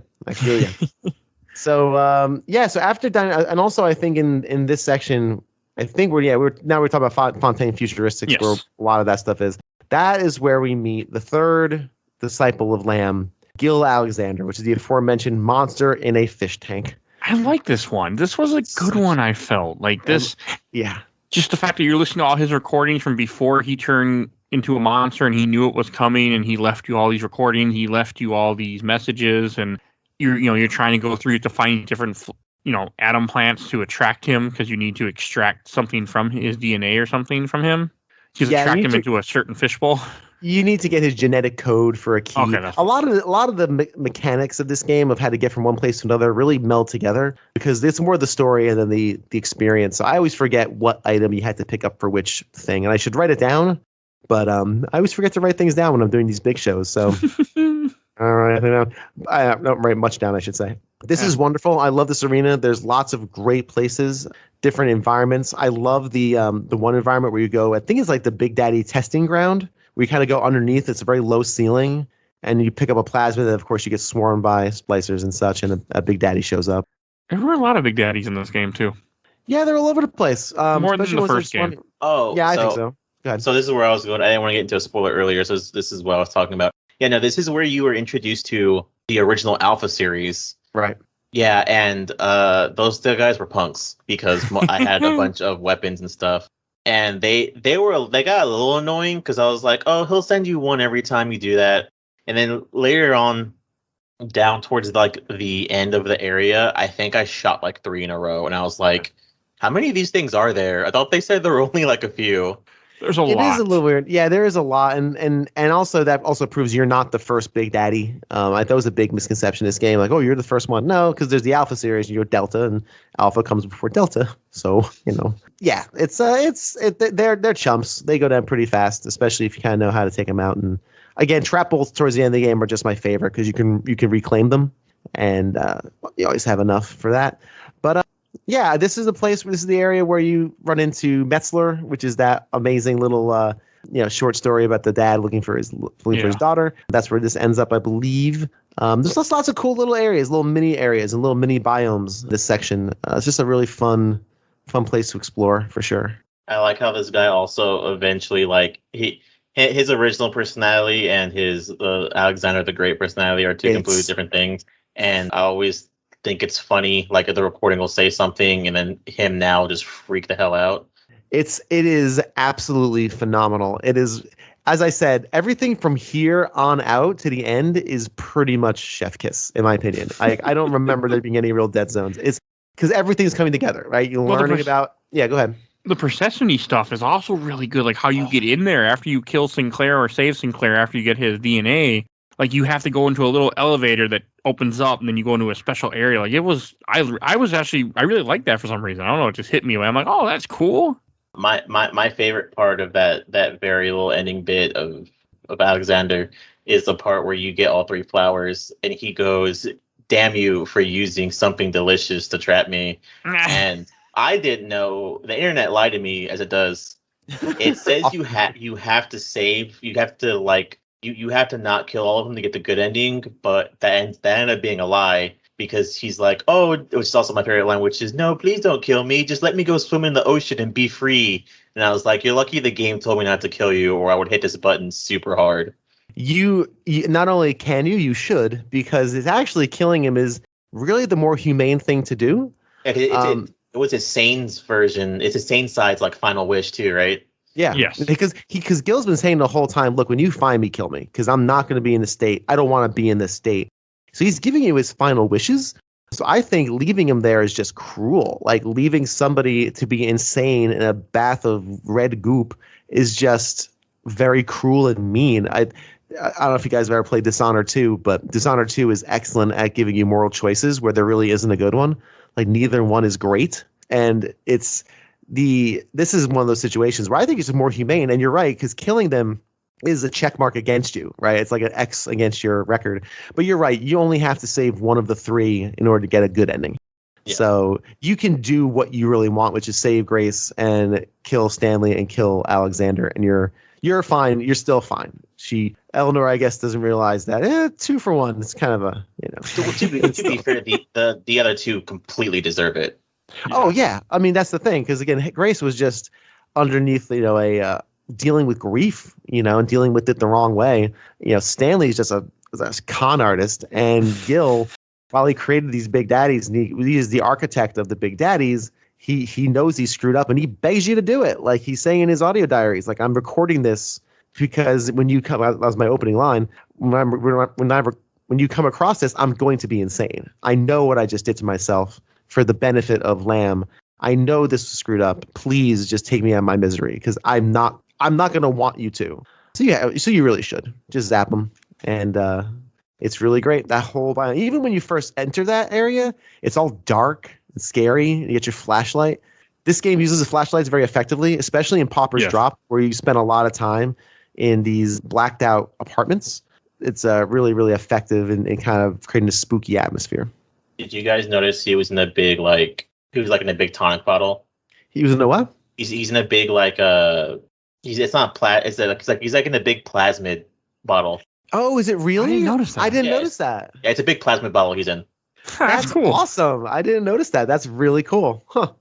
So so after done, and also I think in this section, I think we're talking about Fontaine Futuristics, yes, where a lot of that stuff is. That is where we meet the third disciple of Lamb, Gil Alexander, which is the aforementioned monster in a fish tank. I like this one. This was a good one, I felt. Like this. Yeah. Just the fact that you're listening to all his recordings from before he turned into a monster and he knew it was coming and he left you all these recordings, he left you all these messages, and you're trying to go through to find different atom plants to attract him because you need to extract something from his DNA or something from him. Just attract him into a certain fishbowl. You need to get his genetic code for a key. Okay, a lot of the mechanics of this game of how to get from one place to another really meld together because it's more the story and then the experience. So I always forget what item you had to pick up for which thing, and I should write it down. But I always forget to write things down when I'm doing these big shows. So all right, I don't write much down, I should say. This is wonderful. I love this arena. There's lots of great places, different environments. I love the one environment where you go. I think it's like the Big Daddy testing ground. We kind of go underneath. It's a very low ceiling, and you pick up a plasma. Then, of course, you get swarmed by splicers and such, and a Big Daddy shows up. There were a lot of Big Daddies in this game, too. Yeah, they're all over the place. More than the first game. Oh, yeah, I think so. Go ahead. So this is where I was going. I didn't want to get into a spoiler earlier, so this is what I was talking about. Yeah, no, this is where you were introduced to the original Alpha series. Right. Yeah, and those guys were punks because I had a bunch of weapons and stuff. And they got a little annoying because I was like, oh, he'll send you one every time you do that. And then later on, down towards like the end of the area, I think I shot like 3 in a row. And I was like, how many of these things are there? I thought they said there were only like a few. There's a lot. It is a little weird. Yeah, there is a lot. And also that also proves you're not the first Big Daddy. I thought it was a big misconception in this game. Like, oh, you're the first one. No, because there's the Alpha series and you're Delta, and Alpha comes before Delta. So, yeah, they're chumps. They go down pretty fast, especially if you kind of know how to take them out. And Again, trap bolts towards the end of the game are just my favorite because you can reclaim them, and you always have enough for that. But yeah, this is the area where you run into Metzler, which is that amazing little short story about the dad looking for his daughter. That's where this ends up, I believe. There's lots of cool little areas, little mini areas, and little mini biomes. This section, it's just a really fun place to explore for sure. I like how this guy also eventually his original personality and his Alexander the Great personality are two completely different things. And I always think it's funny, like if the recording will say something and then him now just freak the hell out. It is absolutely phenomenal. It is, as I said, everything from here on out to the end is pretty much chef kiss, in my opinion. I don't remember there being any real dead zones. It's because everything's coming together, right? You're learning about. Yeah, go ahead. The Persephone stuff is also really good. Like how you get in there after you kill Sinclair or save Sinclair after you get his DNA. Like you have to go into a little elevator that opens up and then you go into a special area. Like it was, I really liked that for some reason. I don't know. It just hit me. I'm like, oh, that's cool. My favorite part of that very little ending bit of Alexander is the part where you get all three flowers and he goes, "Damn you for using something delicious to trap me." And I didn't know. The internet lied to me, as it does. It says you have to save. You have to you have to not kill all of them to get the good ending. But that ended up being a lie because he's like, oh, which is also my favorite line, which is, "No, please don't kill me. Just let me go swim in the ocean and be free." And I was like, you're lucky the game told me not to kill you, or I would hit this button super hard. You not only can you should, because it's actually killing him is really the more humane thing to do. It was his Sane's version. It's his Sane side's like final wish too, right? Yeah. Yes. Because Gil's been saying the whole time, look, when you find me, kill me, because I'm not going to be in this state. I don't want to be in this state. So he's giving you his final wishes. So I think leaving him there is just cruel. Like leaving somebody to be insane in a bath of red goop is just very cruel and mean. I don't know if you guys have ever played Dishonored 2, but Dishonored 2 is excellent at giving you moral choices where there really isn't a good one. Like neither one is great. And this is one of those situations where I think it's more humane. And you're right, because killing them is a check mark against you, right? It's like an X against your record. But you're right, you only have to save one of the three in order to get a good ending. Yeah. So you can do what you really want, which is save Grace and kill Stanley and kill Alexander, and you're fine. You're still fine. Eleanor, I guess, doesn't realize that 2 for 1. It's kind of a, To be fair, the other two completely deserve it. Yeah. Oh yeah, I mean that's the thing, because again, Grace was just underneath, a dealing with grief, and dealing with it the wrong way. Stanley's just a con artist, and Gil, while he created these big daddies, and he is the architect of the big daddies. He knows he's screwed up, and he begs you to do it. Like he's saying in his audio diaries, like, I'm recording this because when you come, that was my opening line. When you come across this, I'm going to be insane. I know what I just did to myself for the benefit of Lamb. I know this was screwed up. Please just take me out of my misery, because I'm not going to want you to. So yeah, so you really should just zap them, and it's really great. That whole biome, even when you first enter that area, it's all dark and scary. You get your flashlight. This game uses the flashlights very effectively, especially in Pauper's Drop, where you spend a lot of time in these blacked out apartments. It's really, really effective in kind of creating a spooky atmosphere. Did you guys notice he was in a big in a big tonic bottle? He was in a what? He's in a big it's not he's like in a big plasmid bottle. Oh, is it really? I didn't notice that. I didn't notice that. Yeah, it's a big plasmid bottle he's in. That's cool. Awesome. I didn't notice that. That's really cool. Huh.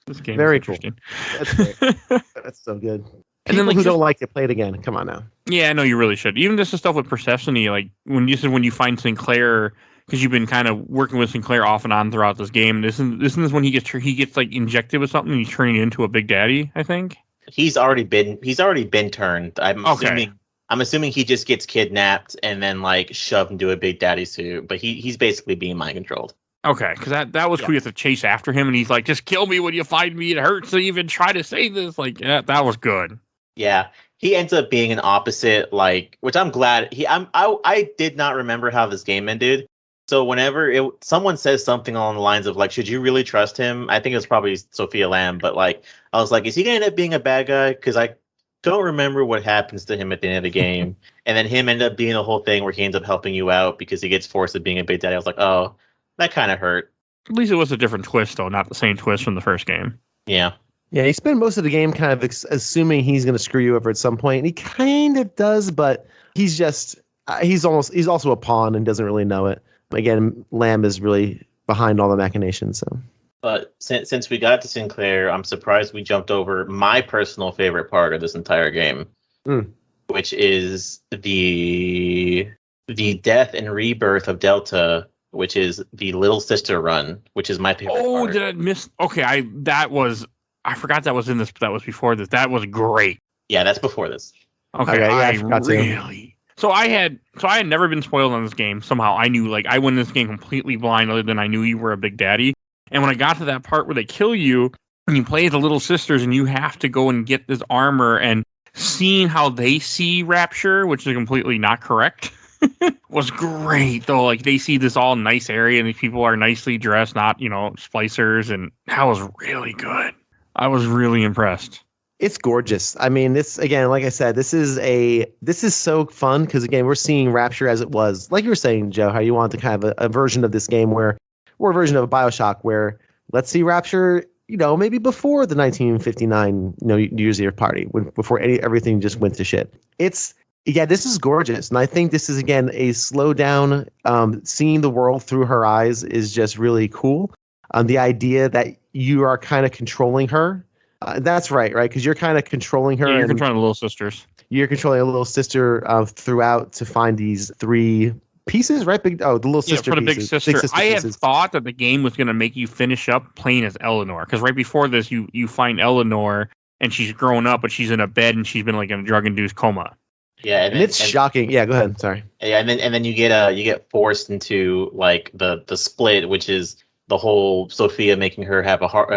This game very is interesting. Cool. That's great. That's so good. And People then, who don't like it, play it again. Come on now. Yeah, I know you really should. Even just the stuff with Persephone, like when you find Sinclair, because you've been kind of working with Sinclair off and on throughout this game. Isn't this when he gets like injected with something and he's turning into a big daddy? I think he's already been turned. I'm assuming he just gets kidnapped and then like shoved into a big daddy suit. But he's basically being mind controlled. Okay, because that was cool. You have to chase after him, and he's like, "Just kill me when you find me. It hurts to even try to say this." Like that was good. Yeah, he ends up being an opposite, which I'm glad. I did not remember how this game ended. So whenever someone says something along the lines of should you really trust him? I think it was probably Sophia Lamb, but I was like, is he gonna end up being a bad guy? Because don't remember what happens to him at the end of the game, and then him end up being a whole thing where he ends up helping you out because he gets forced to being a big daddy. I was like, oh, that kind of hurt. At least it was a different twist, though, not the same twist from the first game. Yeah. Yeah, you spend most of the game kind of assuming he's going to screw you over at some point, and he kind of does, but he's just he's also a pawn and doesn't really know it. Again, Lamb is really behind all the machinations. So, but since we got to Sinclair, I'm surprised we jumped over my personal favorite part of this entire game, which is the death and rebirth of Delta, which is the little sister run, which is my favorite. Oh, part. did I miss? Okay, I forgot that was in this. That was before this. That was great. Yeah, that's before this. Okay, yeah, I forgot really. So I had never been spoiled on this game. Somehow I knew, like, I went in this game completely blind, other than I knew you were a big daddy. And when I got to that part where they kill you and you play as the little sisters and you have to go and get this armor, and seeing how they see Rapture, which is completely not correct, was great. Though, like, they see this all nice area and these people are nicely dressed, not, splicers, and that was really good. I was really impressed. it's gorgeous. I mean, this again, like I said, this is so fun because again, we're seeing Rapture as it was. Like you were saying, Joe, how you want to kind of a version of this game or a version of a Bioshock where let's see Rapture, maybe before the 1959, New Year's Eve party, before everything just went to shit. This is gorgeous, and I think this is again a slow down. Seeing the world through her eyes is just really cool. The idea that you are kind of controlling her. That's right? Because you're kind of controlling her. Yeah, you're controlling the little sisters. You're controlling a little sister throughout to find these three pieces, right? The little sister. For the pieces, big sister. I had pieces. thought that the game was going to make you finish up playing as Eleanor, because right before this, you find Eleanor and she's grown up, but she's in a bed and she's been like in a drug-induced coma. Yeah, and it's shocking. Yeah, go ahead. Sorry. Yeah, and then you get forced into like the split, which is the whole Sophia making her have a heart,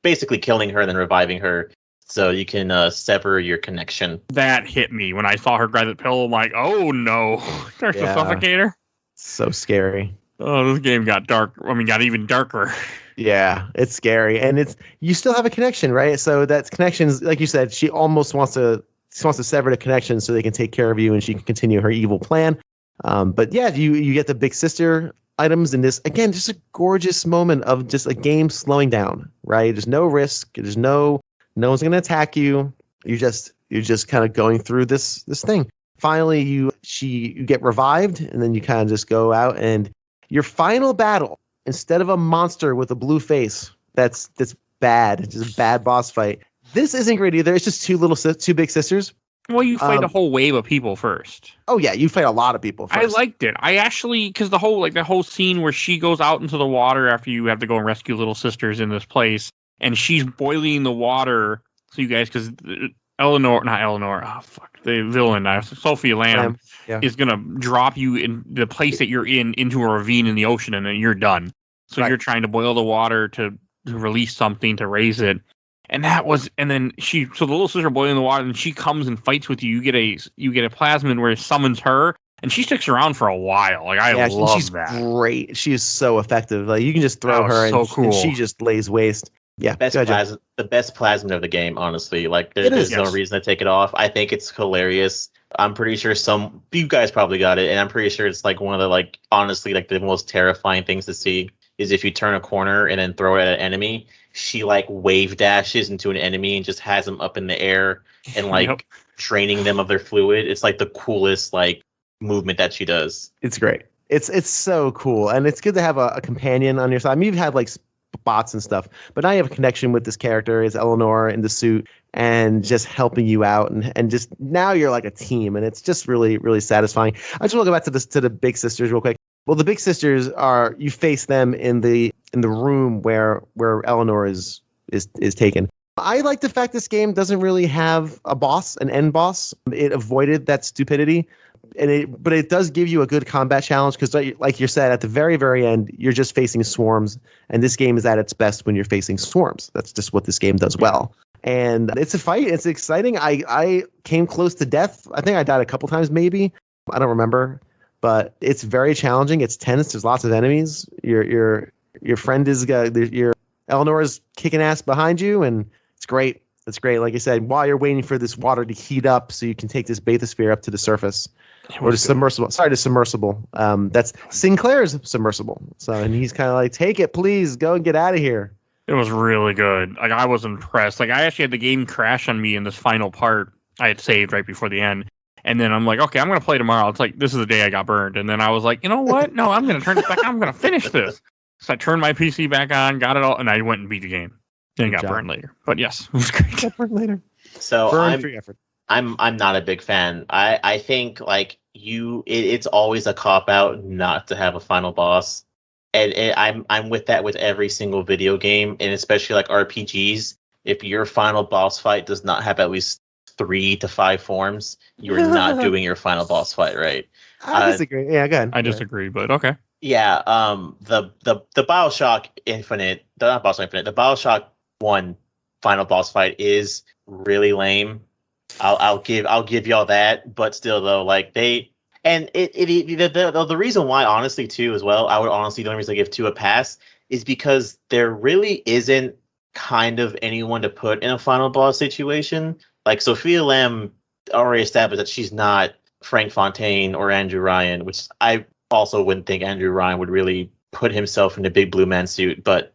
basically killing her and then reviving her, so you can sever your connection. That hit me when I saw her grab the pill. I'm like, oh no, there's a suffocator. So scary. Oh, this game got dark. I mean, got even darker. Yeah, it's scary, and you still have a connection, right? So that connection's, like you said, she almost wants to sever the connection so they can take care of you and she can continue her evil plan. But yeah, you get the big sister items in this. Again, just a gorgeous moment of just a game slowing down, right? There's no risk. There's no one's going to attack you. You're just kind of going through this thing. Finally, you get revived, and then you kind of just go out, and your final battle, instead of a monster with a blue face, that's bad. It's just a bad boss fight. This isn't great either. It's just two big sisters. Well, you fight a whole wave of people first. Oh yeah, you fight a lot of people first. I liked it. I actually, because the whole scene where she goes out into the water after you have to go and rescue little sisters in this place, and she's boiling the water. So you guys, because the villain, Sophia Lamb, is gonna drop you in the place that you're in into a ravine in the ocean, and then you're done. So you're trying to boil the water to release something to raise it. And then the little sister boiling the water, and she comes and fights with you. You get a plasmid where it summons her, and she sticks around for a while. Like I love she's that. Great. She is so effective. Like you can just throw her, and she just lays waste. Yeah, the best plasmid of the game, honestly. Like there's no reason to take it off. I think it's hilarious. I'm pretty sure you guys probably got it, and I'm pretty sure it's like one of the honestly the most terrifying things to see is if you turn a corner and then throw it at an enemy. She wave dashes into an enemy and just has them up in the air and draining them of their fluid. It's the coolest movement that she does. It's great. It's so cool, and it's good to have a companion on your side. I mean, you've had bots and stuff, but now you have a connection with this character as Eleanor in the suit and just helping you out, and just now you're like a team, and it's just really, really satisfying. I just want to go back to the big sisters real quick. Well, the big sisters you face them in the room where Eleanor is taken. I like the fact this game doesn't really have an end boss. It avoided that stupidity, but it does give you a good combat challenge because, like you said, at the very, very end, you're just facing swarms, and this game is at its best when you're facing swarms. That's just what this game does well. And it's a fight. It's exciting. I came close to death. I think I died a couple times, maybe. I don't remember. But it's very challenging. It's tense. There's lots of enemies. Your friend is your Eleanor is kicking ass behind you, and it's great. That's great. Like I said, while you're waiting for this water to heat up so you can take this bathysphere up to the surface. Or the submersible. Sorry, the submersible. That's Sinclair's submersible. So, and he's kind of like, take it, please. Go and get out of here. It was really good. Like, I was impressed. Like, I actually had the game crash on me in this final part. I had saved right before the end. And then I'm like, okay, I'm going to play tomorrow. It's like, this is the day I got burned. And then I was like, you know what? No, I'm going to turn it back on. I'm going to finish this. So I turned my PC back on, got it all, and I went and beat the game. And got burned later. But yes, it was great. Got burned later. So burn for your effort. I'm not a big fan. I think like it's always a cop out not to have a final boss, and I'm with that with every single video game, and especially like RPGs. If your final boss fight does not have at least 3 to 5 forms, you're not doing your final boss fight right. I disagree. Yeah, go ahead. I disagree, but okay. Yeah. The Bioshock Infinite, not Bioshock Infinite, the Bioshock 1 final boss fight is really lame. I'll give y'all that, but still though, like the reason why, honestly, too, as well, I would honestly, the only reason I give 2 a pass is because there really isn't kind of anyone to put in a final boss situation. Like Sophia Lamb already established that she's not Frank Fontaine or Andrew Ryan, which I also wouldn't think Andrew Ryan would really put himself in a big blue man suit, but.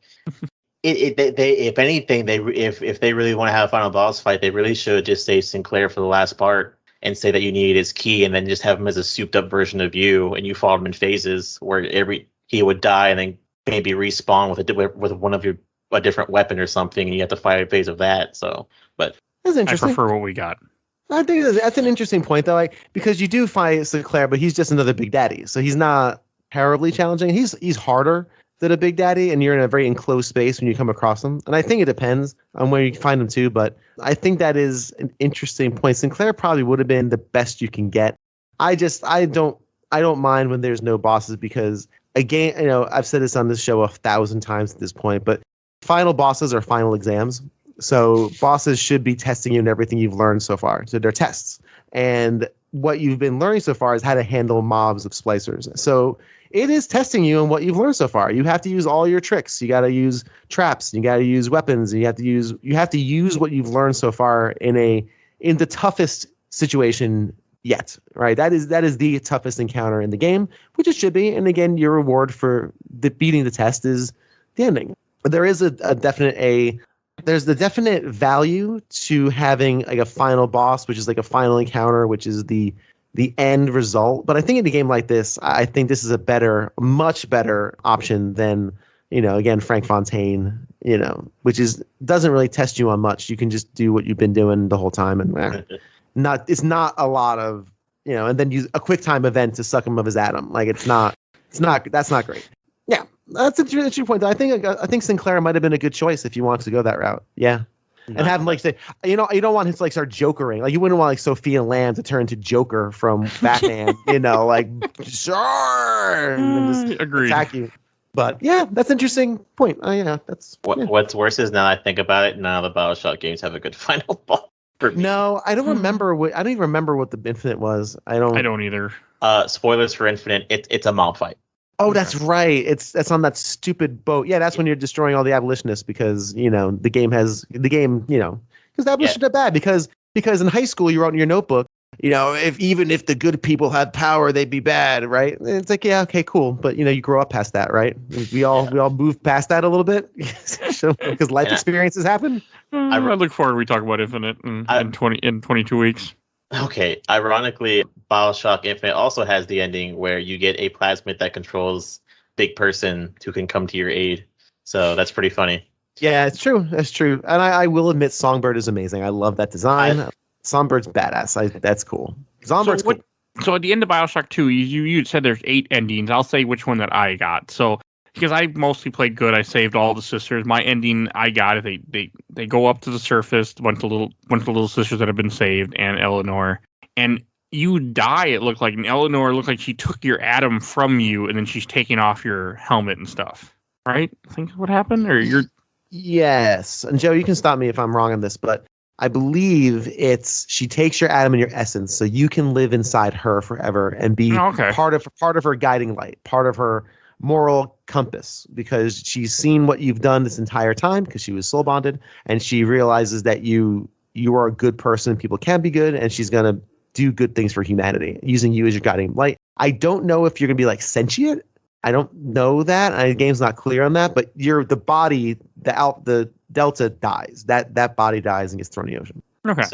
If anything, if they really want to have a final boss fight, they really should just save Sinclair for the last part and say that you need his key, and then just have him as a souped up version of you, and you fought him in phases where he would die and then maybe respawn with one of a different weapon or something, and you have to fight a phase of that. So, but that's interesting. I prefer what we got. I think that's an interesting point though, like because you do fight Sinclair, but he's just another Big Daddy, so he's not terribly challenging. He's harder than a Big Daddy, and you're in a very enclosed space when you come across them. And I think it depends on where you find them too, but I think that is an interesting point. Sinclair probably would have been the best you can get. I don't mind when there's no bosses, because again, I've said this on this show 1,000 times at this point, but final bosses are final exams. So bosses should be testing you in everything you've learned so far. So they're tests. And what you've been learning so far is how to handle mobs of splicers. So it is testing you on what you've learned so far. You have to use all your tricks. You got to use traps. You got to use weapons. And you have to use what you've learned so far in the toughest situation yet. Right? That is the toughest encounter in the game, which it should be. And again, your reward for beating the test is the ending. There is there's the definite value to having like a final boss, which is like a final encounter, which is the end result. But I think in a game like this, I think this is a much better option than, again, Frank Fontaine, which doesn't really test you on much. You can just do what you've been doing the whole time, and it's not a lot of, and then use a quick time event to suck him of his atom. Like that's not great. Yeah, that's an interesting point. I think Sinclair might have been a good choice if you wanted to go that route. Yeah. And have him like say, you don't want him to like start jokering. Like you wouldn't want like Sophia Lamb to turn into Joker from Batman, like sure, and just attack you. But yeah, that's an interesting point. What's worse is now I think about it, none of the Bioshock games have a good final boss. No, I don't remember I don't even remember what the Infinite was. I don't either. Spoilers for Infinite. It's a mob fight. Oh, that's right. That's on that stupid boat. Yeah, that's when you're destroying all the abolitionists because the game because the abolitionists are bad because in high school you wrote in your notebook, if the good people had power, they'd be bad, right? And it's like, yeah, okay, cool, but you grow up past that, right? We all move past that a little bit because life experiences happen. I look forward. We talk about Infinite in 22 weeks. Okay, ironically, Bioshock Infinite also has the ending where you get a plasmid that controls big person who can come to your aid. So that's pretty funny. Yeah, it's true. That's true. And I will admit Songbird is amazing. I love that design. Songbird's badass. That's cool. Songbird's cool. So at the end of Bioshock 2, you said there's 8 endings. I'll say which one that I got. So because I mostly played good, I saved all the sisters. My ending I got it. They go up to the surface, bunch of little sisters that have been saved, and Eleanor. And you die, it looked like. And Eleanor looked like she took your atom from you, and then she's taking off your helmet and stuff. Right? I think what happened? Or you're Yes. And Joe, you can stop me if I'm wrong on this, but I believe she takes your atom and your essence, so you can live inside her forever and be part of her guiding light, part of her moral compass because she's seen what you've done this entire time because she was soul bonded, and she realizes that you are a good person. People can be good, and she's gonna do good things for humanity using you as your guiding light. I don't know if you're gonna be like sentient. I don't know that. The game's not clear on that, but you're the body, the Delta dies. That body dies and gets thrown in the ocean. Okay.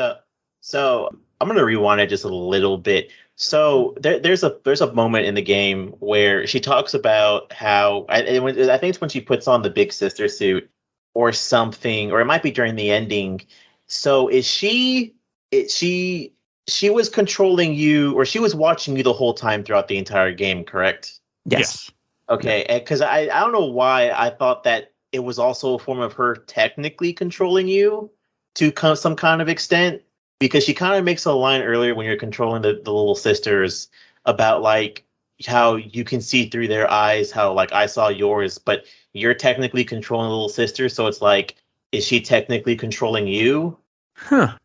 So I'm gonna rewind it just a little bit. So there's a moment in the game where she talks about how I think it's when she puts on the big sister suit or something, or it might be during the ending. So she was controlling you, or she was watching you the whole time throughout the entire game, correct? Yes. Okay, because I don't know why I thought that it was also a form of her technically controlling you to some kind of extent, because she kind of makes a line earlier when you're controlling the little sisters about like how you can see through their eyes, how like I saw yours, but you're technically controlling the little sister, so it's like, is she technically controlling you? Huh.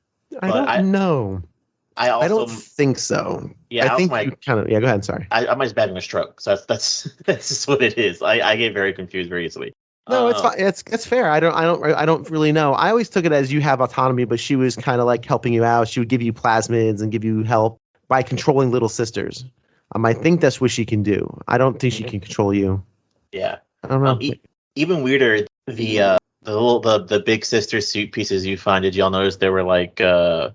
I don't know. I don't think so. Yeah, I think you kind of. Yeah, go ahead. Sorry. I'm just having a stroke, so that's just what it is. I get very confused very easily. No, it's fine. It's fair. I don't really know. I always took it as you have autonomy, but she was kind of like helping you out. She would give you plasmids and give you help by controlling little sisters. I think that's what she can do. I don't think she can control you. Yeah. I don't know. Even weirder, the big sister suit pieces you find. Did y'all notice there were like there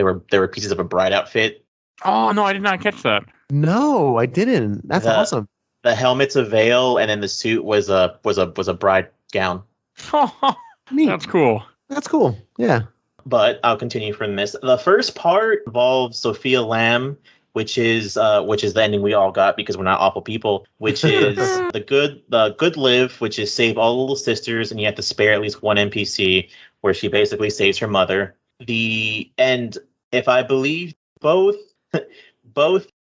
were pieces of a bride outfit? Oh no, I did not catch that. No, I didn't. That's awesome. The helmet's a veil, and then the suit was a bride gown. Neat. That's cool. That's cool. Yeah. But I'll continue from this. The first part involves Sophia Lamb, which is the ending we all got because we're not awful people. Which is the good live, which is save all the little sisters, and you have to spare at least one NPC, where she basically saves her mother. And if I believe both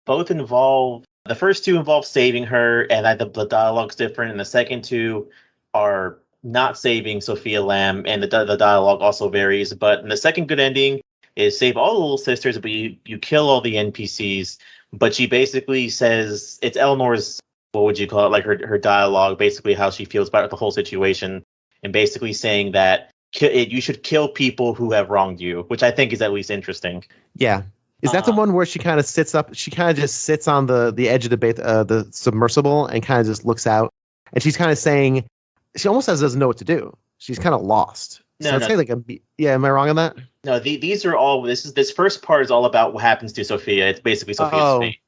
involve. The first two involve saving her, and the dialogue's different, and the second two are not saving Sophia Lamb, and the dialogue also varies. But in the second good ending is save all the little sisters, but you kill all the NPCs. But she basically says, it's Eleanor's, what would you call it, like her dialogue, basically how she feels about the whole situation, and basically saying that you should kill people who have wronged you, which I think is at least interesting. Yeah. Is that the one where she kind of sits up? She kind of just sits on the edge of the submersible and kind of just looks out, and she's kind of saying, she almost doesn't know what to do. She's kind of lost. Am I wrong on that? No, these are all. This first part is all about what happens to Sophia. It's basically Sophia's fate.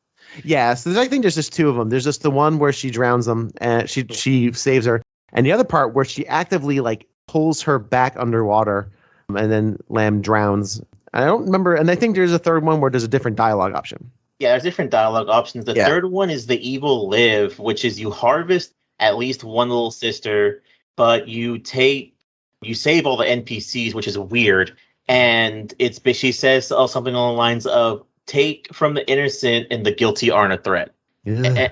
Yeah, so I think there's just two of them. There's just the one where she drowns them and she saves her, and the other part where she actively like pulls her back underwater, and then Lamb drowns. I don't remember, and I think there's a third one where there's a different dialogue option. Yeah, there's different dialogue options. The third one is the evil live, which is you harvest at least one little sister, but you save all the NPCs, which is weird. And she says something along the lines of take from the innocent and the guilty aren't a threat. Yeah.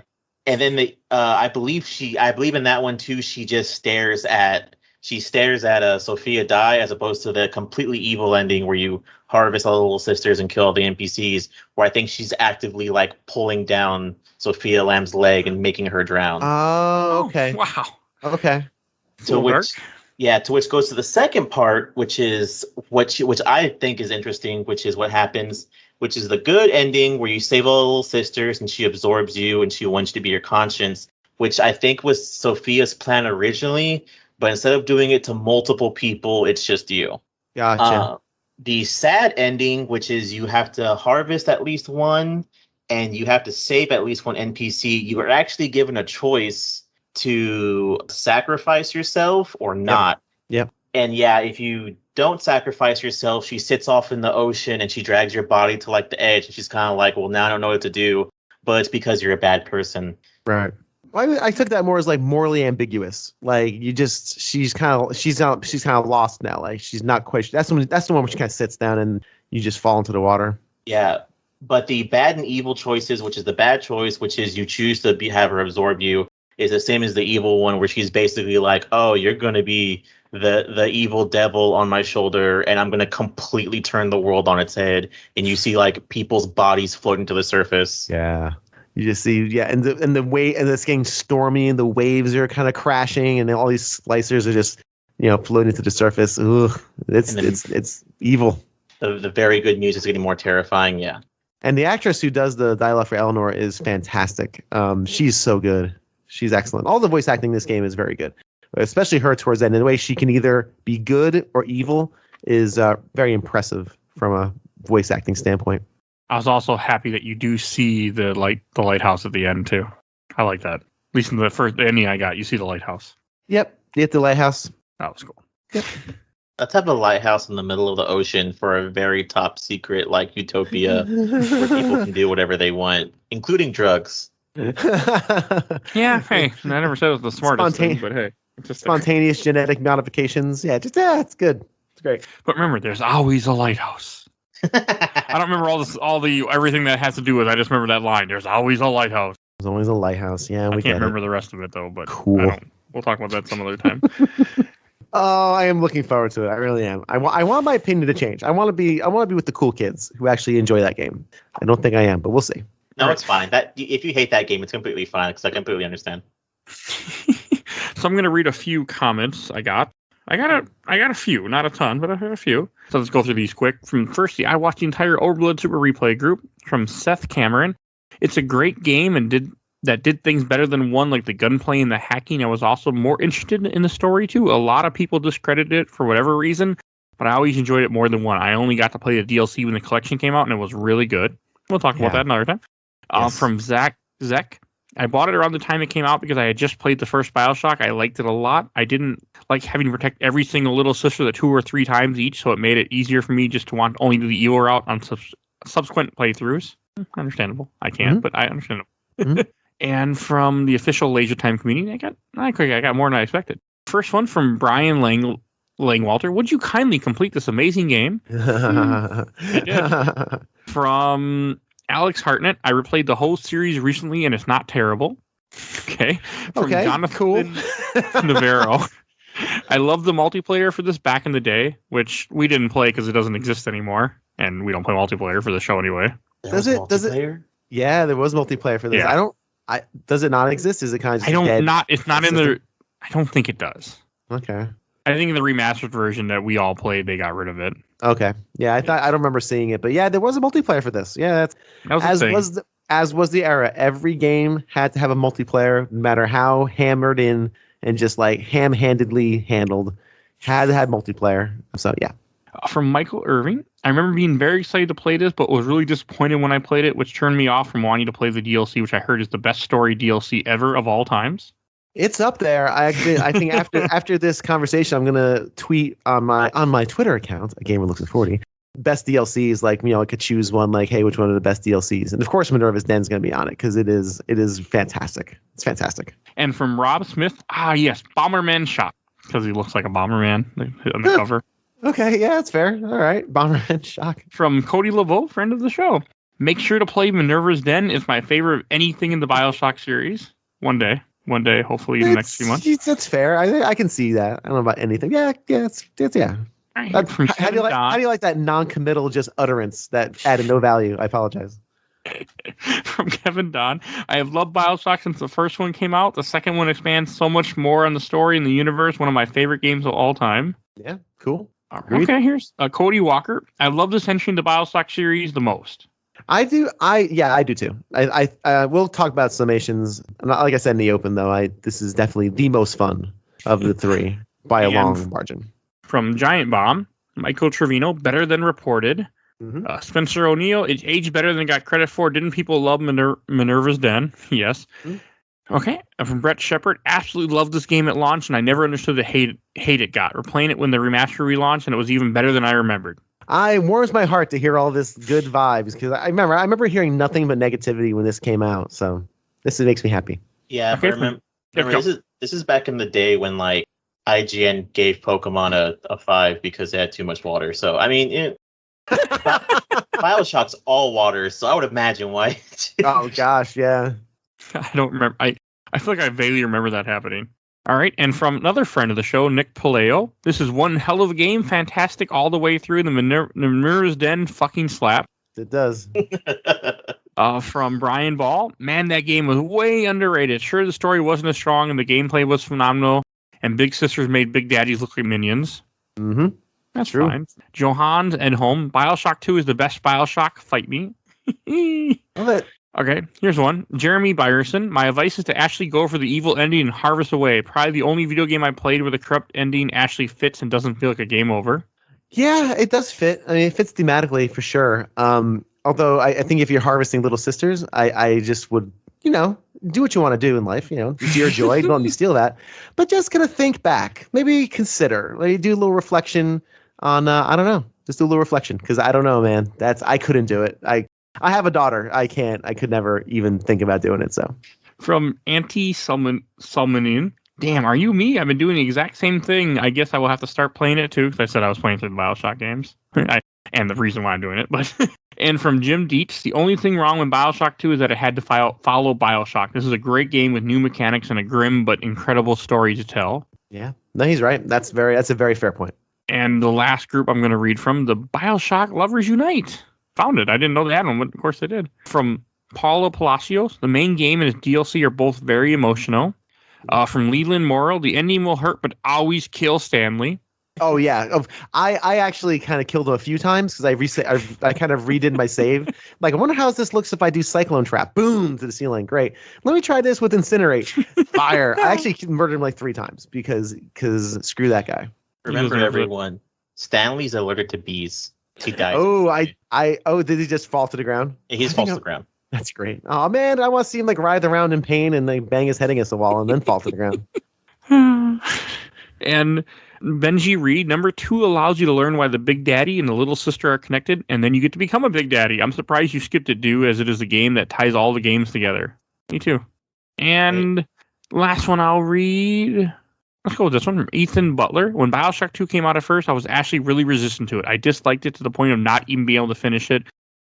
And then I believe in that one too. She just stares at Sophia die, as opposed to the completely evil ending where you harvest all the little sisters and kill all the NPCs, where I think she's actively like pulling down Sophia Lamb's leg and making her drown. Oh, okay. Wow. Okay. To which goes to the second part, which is which I think is interesting, which is what happens, which is the good ending where you save all the little sisters and she absorbs you and she wants you to be your conscience, which I think was Sophia's plan originally, but instead of doing it to multiple people, it's just you. Gotcha. The sad ending, which is you have to harvest at least one and you have to save at least one NPC, you are actually given a choice to sacrifice yourself or not. Yep. And yeah, if you don't sacrifice yourself, she sits off in the ocean and she drags your body to like the edge. And she's kind of like, well, now I don't know what to do, but it's because you're a bad person. Right. I took that more as like morally ambiguous. Like she's kind of lost now. Like she's not quite. That's the one where she kind of sits down and you just fall into the water. Yeah, but the bad and evil choices, which is the bad choice, which is you choose to have her absorb you, is the same as the evil one, where she's basically like, oh, you're going to be the evil devil on my shoulder, and I'm going to completely turn the world on its head. And you see like people's bodies floating to the surface. Yeah. You just see, yeah, and it's getting stormy, and the waves are kind of crashing, and all these splicers are just, floating to the surface. Ugh, it's evil. The very good music is getting more terrifying. Yeah. And the actress who does the dialogue for Eleanor is fantastic. She's so good. She's excellent. All the voice acting in this game is very good, especially her towards the end. And the way she can either be good or evil is very impressive from a voice acting standpoint. I was also happy that you do see the lighthouse at the end too. I like that. At least in the ending I got, you see the lighthouse. Yep, you hit the lighthouse. That was cool. Yep. Let's have a lighthouse in the middle of the ocean for a very top secret utopia where people can do whatever they want, including drugs. Yeah, hey, I never said it was the smartest thing, but hey. It's just spontaneous genetic modifications. Yeah, it's good. It's great. But remember, there's always a lighthouse. I don't remember everything that has to do with it. I just remember that line. There's always a lighthouse. There's always a lighthouse. Yeah, I can't remember the rest of it though, but cool. We'll talk about that some other time. Oh, I am looking forward to it. I really am. I want my opinion to change. I want to be with the cool kids who actually enjoy that game. I don't think I am, but we'll see. No, it's fine. If you hate that game, it's completely fine because I completely understand. So I'm going to read a few comments I got. I got a few, not a ton, but I have a few. So let's go through these quick. From firstly, I watched the entire Overblood Super Replay group from Seth Cameron. It's a great game and did things better than one, like the gunplay and the hacking. I was also more interested in the story too. A lot of people discredited it for whatever reason, but I always enjoyed it more than one. I only got to play the DLC when the collection came out, and it was really good. We'll talk about that another time. Yes. From Zek, I bought it around the time it came out because I had just played the first Bioshock. I liked it a lot. I didn't like having to protect every single little sister 2 or 3 times each, so it made it easier for me just to want only do the evil route on subsequent playthroughs. Understandable. I can't, but I understand it. Mm-hmm. And from the official Laser Time community, I got more than I expected. First one from Brian Langwalter. Would you kindly complete this amazing game? I did. From Alex Hartnett. I replayed the whole series recently, and it's not terrible. Okay. From Jonathan Navarro. I love the multiplayer for this back in the day, which we didn't play because it doesn't exist anymore, and we don't play multiplayer for the show anyway. Does it? Yeah, there was multiplayer for this. Yeah. Does it not exist? Is it kind of just dead? It's not in the. I don't think it does. Okay. I think in the remastered version that we all played, they got rid of it. Okay. Yeah, I don't remember seeing it, but yeah, there was a multiplayer for this. Yeah, as was the era. Every game had to have a multiplayer, no matter how hammered in and just like ham-handedly handled. Had to have multiplayer. So yeah. From Michael Irving, I remember being very excited to play this, but was really disappointed when I played it, which turned me off from wanting to play the DLC, which I heard is the best story DLC ever of all times. It's up there. I think after this conversation, I'm gonna tweet on my Twitter account, a gamer looks at 40. Best DLCs, I could choose one. Like, hey, which one are the best DLCs? And of course, Minerva's Den is gonna be on it because it is fantastic. It's fantastic. And from Rob Smith, yes, Bomberman Shop, because he looks like a Bomberman on the cover. Okay, yeah, that's fair. All right, Bomberman Shock. From Cody Laveau, friend of the show. Make sure to play Minerva's Den. It's my favorite of anything in the Bioshock series. One day, hopefully in the next few months. That's fair. I can see that. I don't know about anything. Yeah. Right, how do you like that non-committal just utterance that added no value? I apologize. From Kevin Don, I have loved Bioshock since the first one came out. The second one expands so much more on the story and the universe. One of my favorite games of all time. Yeah, cool. Okay, here's Cody Walker. I love this entry in the Bioshock series the most. I do. I do too. I will talk about summations. Like I said in the open, though, this is definitely the most fun of the 3 by a long margin. From Giant Bomb, Michael Trevino, better than reported. Mm-hmm. Spencer O'Neill, it aged better than it got credit for. Didn't people love Minerva's Den? Yes. Mm-hmm. Okay, from Brett Shepard, absolutely loved this game at launch, and I never understood the hate it got. We're playing it when the remaster relaunched, and it was even better than I remembered. It warms my heart to hear all this good vibes, because I remember hearing nothing but negativity when this came out, so this makes me happy. Yeah, okay, remember this is back in the day when IGN gave Pokemon a 5 because they had too much water. So I mean, Bioshock's all water, so I would imagine why. Oh gosh, yeah. I don't remember. I feel like I vaguely remember that happening. All right, and from another friend of the show, Nick Paleo, this is one hell of a game, fantastic all the way through. The Minerva's Den fucking slap. It does. From Brian Ball, man, that game was way underrated. Sure, the story wasn't as strong and the gameplay was phenomenal, and Big Sisters made Big Daddies look like minions. Mm-hmm. That's True. fine. Johan's and home. Bioshock 2 is the best Bioshock. Fight me. Love it. Okay, here's one. Jeremy Byerson. My advice is to actually go for the evil ending and harvest away. Probably the only video game I played where the corrupt ending actually fits and doesn't feel like a game over. Yeah, it does fit. I mean, it fits thematically for sure. Although I think if you're harvesting little sisters, I just would, do what you want to do in life. It's your joy. Don't let me steal that. But just kind of think back. Maybe consider. Maybe do a little reflection on, I don't know. Just do a little reflection because I don't know, man. I couldn't do it. I have a daughter. I could never even think about doing it. So from anti-summoning. Damn, are you me? I've been doing the exact same thing. I guess I will have to start playing it too, because I said I was playing through the Bioshock games. And the reason why I'm doing it. But and from Jim Dietz, the only thing wrong with Bioshock 2 is that it had to follow Bioshock. This is a great game with new mechanics and a grim but incredible story to tell. Yeah. No, he's right. That's a very fair point. And the last group I'm going to read from, the Bioshock Lovers Unite. Found it. I didn't know they had one, but of course they did. From Paulo Palacios, the main game and his DLC are both very emotional. From Leland Morrill, the ending will hurt, but always kill Stanley. Oh yeah, I actually kind of killed him a few times because I kind of redid my save. Like, I wonder how this looks if I do Cyclone Trap. Boom to the ceiling. Great. Let me try this with Incinerate. Fire. I actually murdered him like 3 times because screw that guy. Remember, everyone, Stanley's allergic to bees. He dies. Oh, did he just fall to the ground? He's falls to the ground. That's great. Oh man, I want to see him like writhe around in pain and like bang his head against the wall and then fall to the ground. And Benji Reed, number 2 allows you to learn why the Big Daddy and the Little Sister are connected, and then you get to become a Big Daddy. I'm surprised you skipped it, Do, as it is a game that ties all the games together. Me too. And last one I'll read. Let's go with this one from Ethan Butler. When Bioshock 2 came out at first, I was actually really resistant to it. I disliked it to the point of not even being able to finish it.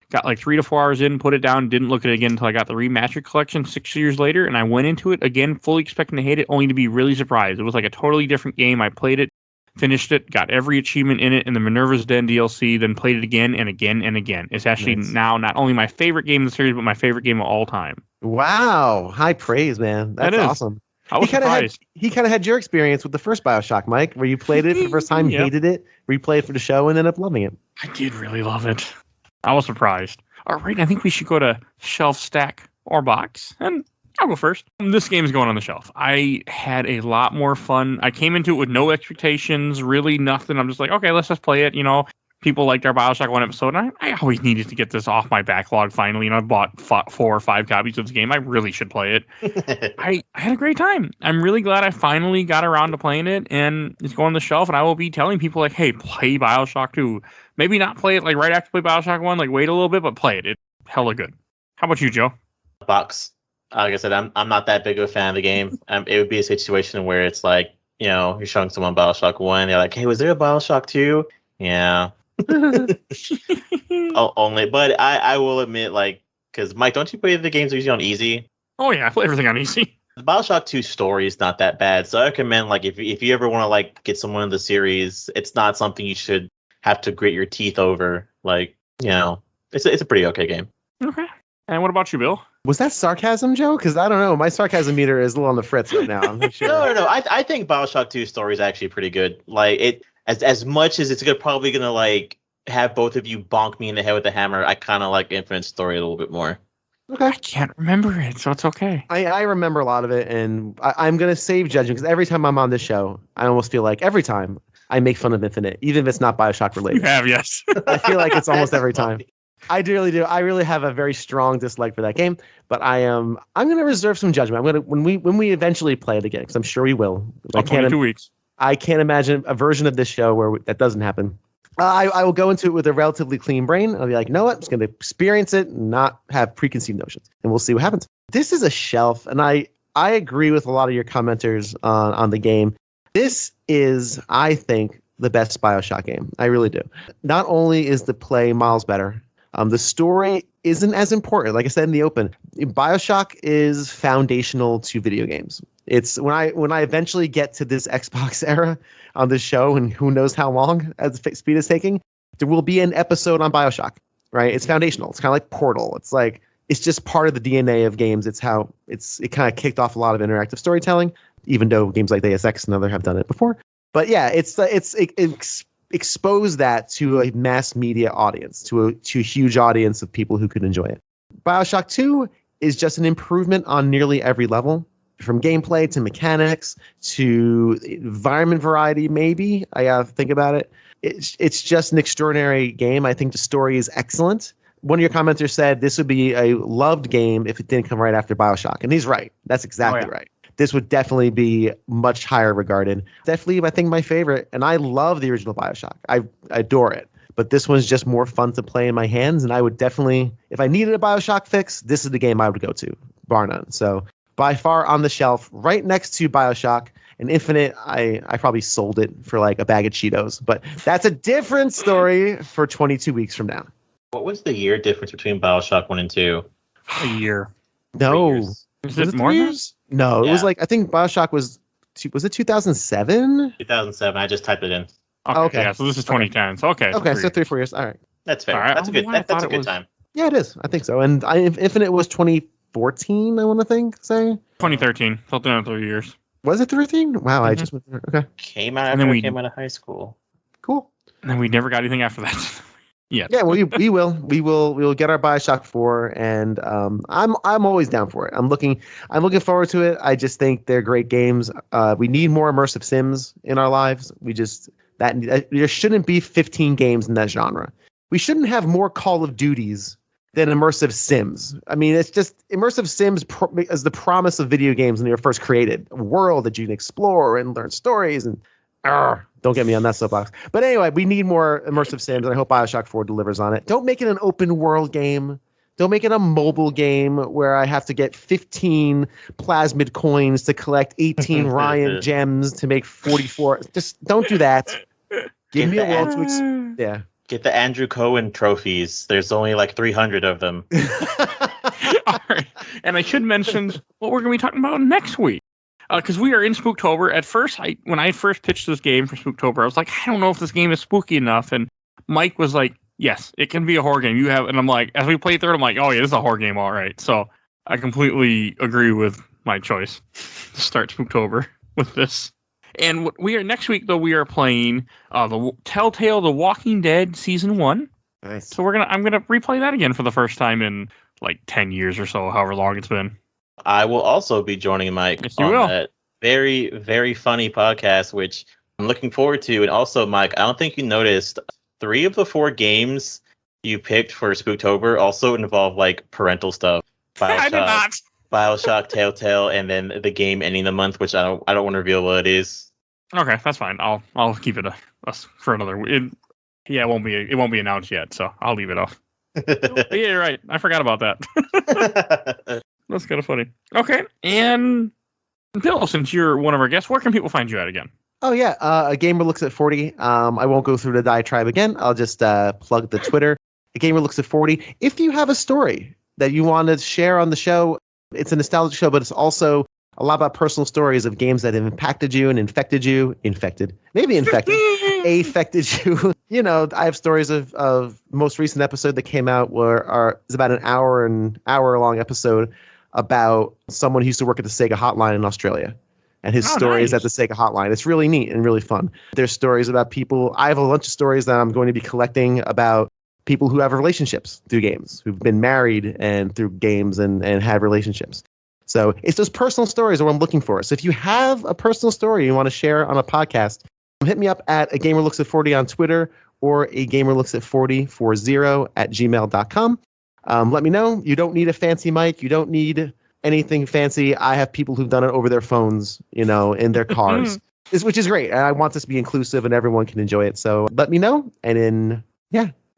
Got like 3 to 4 hours in, put it down, didn't look at it again until I got the remastered collection 6 years later, and I went into it again fully expecting to hate it, only to be really surprised. It was like a totally different game. I played it, nifinished it, got every achievement in it in the Minerva's Den DLC, then played it again and again and again. It's actually now not only my favorite game in the series, but my favorite game of all time. Wow. High praise, man. That's awesome. I was surprised. He kind of had your experience with the first Bioshock, Mike, where you played it for the first time, hated it, replayed it for the show, and ended up loving it. I did really love it. I was surprised. All right, I think we should go to shelf, stack, or box. And I'll go first. This game is going on the shelf. I had a lot more fun. I came into it with no expectations, really nothing. I'm just like, okay, let's just play it. People liked our Bioshock 1 episode, and I always needed to get this off my backlog finally. I bought 4 or 5 copies of this game. I really should play it. I had a great time. I'm really glad I finally got around to playing it, and it's going on the shelf, and I will be telling people, like, hey, play Bioshock 2. Maybe not play it like right after play Bioshock 1, like wait a little bit, but play it. It's hella good. How about you, Joe? Box. Like I said, I'm not that big of a fan of the game. It would be a situation where it's like, you're showing someone Bioshock 1, they're like, hey, was there a Bioshock 2? Yeah. Only, but I will admit, like, because Mike, don't you play the games usually on easy? Oh yeah, I play everything on easy. The Bioshock 2 story is not that bad, so I recommend, like, if you ever want to like get someone in the series, it's not something you should have to grit your teeth over. Like, it's a pretty okay game. Okay. And what about you, Bill? Was that sarcasm, Joe? Because I don't know, my sarcasm meter is a little on the fritz right now. I'm not sure. No. I think Bioshock 2 story is actually pretty good. Like, it as much as it's probably gonna like have both of you bonk me in the head with a hammer, I kind of like Infinite Story a little bit more. Okay. I can't remember it, so it's okay. I remember a lot of it, and I'm going to save judgment because every time I'm on this show, I almost feel like every time I make fun of Infinite, even if it's not Bioshock related. You have, yes. I feel like it's almost every time. I really do. I really have a very strong dislike for that game, but I'm going to reserve some judgment. I'm going to when we eventually play it again, because I'm sure we will. Like 22 weeks. I can't imagine a version of this show where that doesn't happen. I will go into it with a relatively clean brain. I'll be like, you know what? I'm just going to experience it and not have preconceived notions, and we'll see what happens. This is a shelf, and I agree with a lot of your commenters on the game. This is, I think, the best Bioshock game. I really do. Not only is the play miles better, the story isn't as important. Like I said in the open, Bioshock is foundational to video games. It's when I eventually get to this Xbox era on this show, and who knows how long as speed is taking, there will be an episode on Bioshock, right? It's foundational. It's kind of like Portal. It's like it's just part of the DNA of games. It kind of kicked off a lot of interactive storytelling, even though games like Deus Ex and other have done it before. But yeah, it exposed that to a mass media audience, to a huge audience of people who could enjoy it. Bioshock 2 is just an improvement on nearly every level, from gameplay to mechanics to environment variety. Maybe I gotta think about it. It's just an extraordinary game. I think the story is excellent. One of your commenters said this would be a loved game if it didn't come right after Bioshock, and he's right. That's exactly right. This would definitely be much higher regarded. Definitely, I think, my favorite, and I love the original Bioshock. I adore it. But this one's just more fun to play in my hands, and I would definitely, if I needed a Bioshock fix, this is the game I would go to, bar none. So by far on the shelf, right next to Bioshock. And Infinite, I probably sold it for like a bag of Cheetos. But that's a different story for 22 weeks from now. What was the year difference between Bioshock 1 and 2? A year. No. Is it more years? No, it was like, I think Bioshock was it 2007? 2007. I just typed it in. Okay. Yeah, so this is 2010. So okay. Okay, so 3-4 years. All right. That's fair. All right. That's a good. That's a good time. Yeah, it is. I think so. And Infinite was 2014. I want to say 2013. Something in 3 years. Was it 13? Wow, I just went there. Okay. Came out after I came out of high school. Cool. And then we never got anything after that. Yeah, well, we will get our Bioshock 4, and I'm always down for it. I'm looking forward to it. I just think they're great games. We need more immersive sims in our lives. There shouldn't be 15 games in that genre. We shouldn't have more Call of Duties than immersive sims. I mean, it's just immersive sims is the promise of video games when they were first created. A world that you can explore and learn stories and. Don't get me on that soapbox. But anyway, we need more immersive sims, and I hope Bioshock 4 delivers on it. Don't make it an open world game. Don't make it a mobile game where I have to get 15 plasmid coins to collect 18 Ryan gems to make 44. Just don't do that. Give me a world to yeah. Get the Andrew Cohen trophies. There's only like 300 of them. All right. And I should mention what we're going to be talking about next week. Because we are in Spooktober. At first, when I first pitched this game for Spooktober, I was like, I don't know if this game is spooky enough. And Mike was like, yes, it can be a horror game. And I'm like, as we played through it, I'm like, oh yeah, this is a horror game, all right. So I completely agree with my choice to start Spooktober with this. And next week, though, we are playing the Telltale The Walking Dead Season 1. Nice. So I'm gonna replay that again for the first time in like 10 years or so, however long it's been. I will also be joining Mike on that very, very funny podcast, which I'm looking forward to. And also, Mike, I don't think you noticed 3 of the 4 games you picked for Spooktober also involve like parental stuff. I did not. Bioshock, Telltale, and then the game ending the month, which I don't want to reveal what it is. Okay, that's fine. I'll keep it for another. It won't be announced yet, so I'll leave it off. Yeah, you're right. I forgot about that. That's kind of funny. Okay, and Bill, since you're one of our guests, where can people find you at again? Oh yeah, A Gamer Looks at 40. I won't go through the diatribe again. I'll just plug the Twitter. A Gamer Looks at 40. If you have a story that you want to share on the show, it's a nostalgic show, but it's also a lot about personal stories of games that have impacted you and affected you. You know, I have stories of most recent episode that came out it's about an hour long episode about someone who used to work at the Sega hotline in Australia and his stories at the Sega hotline. It's really neat and really fun. There's stories about people. I have a bunch of stories that I'm going to be collecting about people who have relationships through games, who've been married and through games and had relationships. So it's those personal stories that I'm looking for. So if you have a personal story you want to share on a podcast, hit me up at A Gamer Looks at 40 on Twitter or A Gamer Looks at 40 at gmail.com. Let me know. You don't need a fancy mic. You don't need anything fancy. I have people who've done it over their phones, in their cars, which is great. And I want this to be inclusive and everyone can enjoy it. So let me know. And then,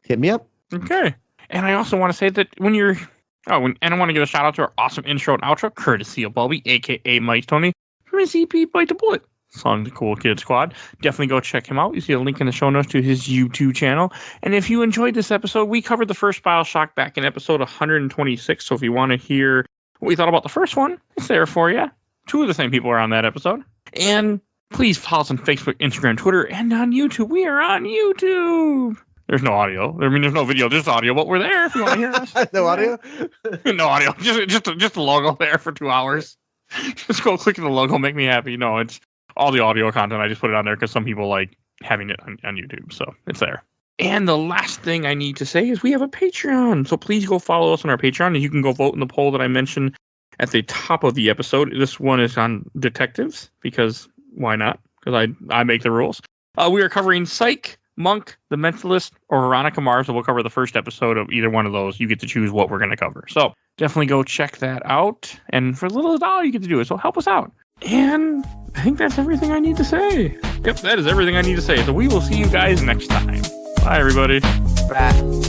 hit me up. Okay. And I also want to say that and I want to give a shout out to our awesome intro and outro, courtesy of Bubby, a.k.a. Mike Tony, from his EP Bite the Bullet song, The Cool Kid Squad. Definitely go check him out. You see a link in the show notes to his YouTube channel. And if you enjoyed this episode, we covered the first Bioshock back in episode 126. So if you want to hear what we thought about the first one, it's there for you. 2 of the same people are on that episode. And please follow us on Facebook, Instagram, Twitter, and on YouTube. We are on YouTube. There's no audio. I mean, there's no video, just audio, but we're there if you want to hear us. No audio? No audio. Just a logo there for 2 hours. Just go click the logo, make me happy. No, it's all the audio content. I just put it on there because some people like having it on YouTube, so it's there. And the last thing I need to say is we have a Patreon. So please go follow us on our Patreon, and you can go vote in the poll that I mentioned at the top of the episode. This one is on detectives, because why not? Because I make the rules. We are covering Psych, Monk, The Mentalist, or Veronica Mars. So we'll cover the first episode of either one of those. You get to choose what we're going to cover. So definitely go check that out. And for as little as $1, you get to do it. So help us out. And I think that's everything I need to say. Yep, that is everything I need to say. So we will see you guys next time. Bye, everybody. Bye.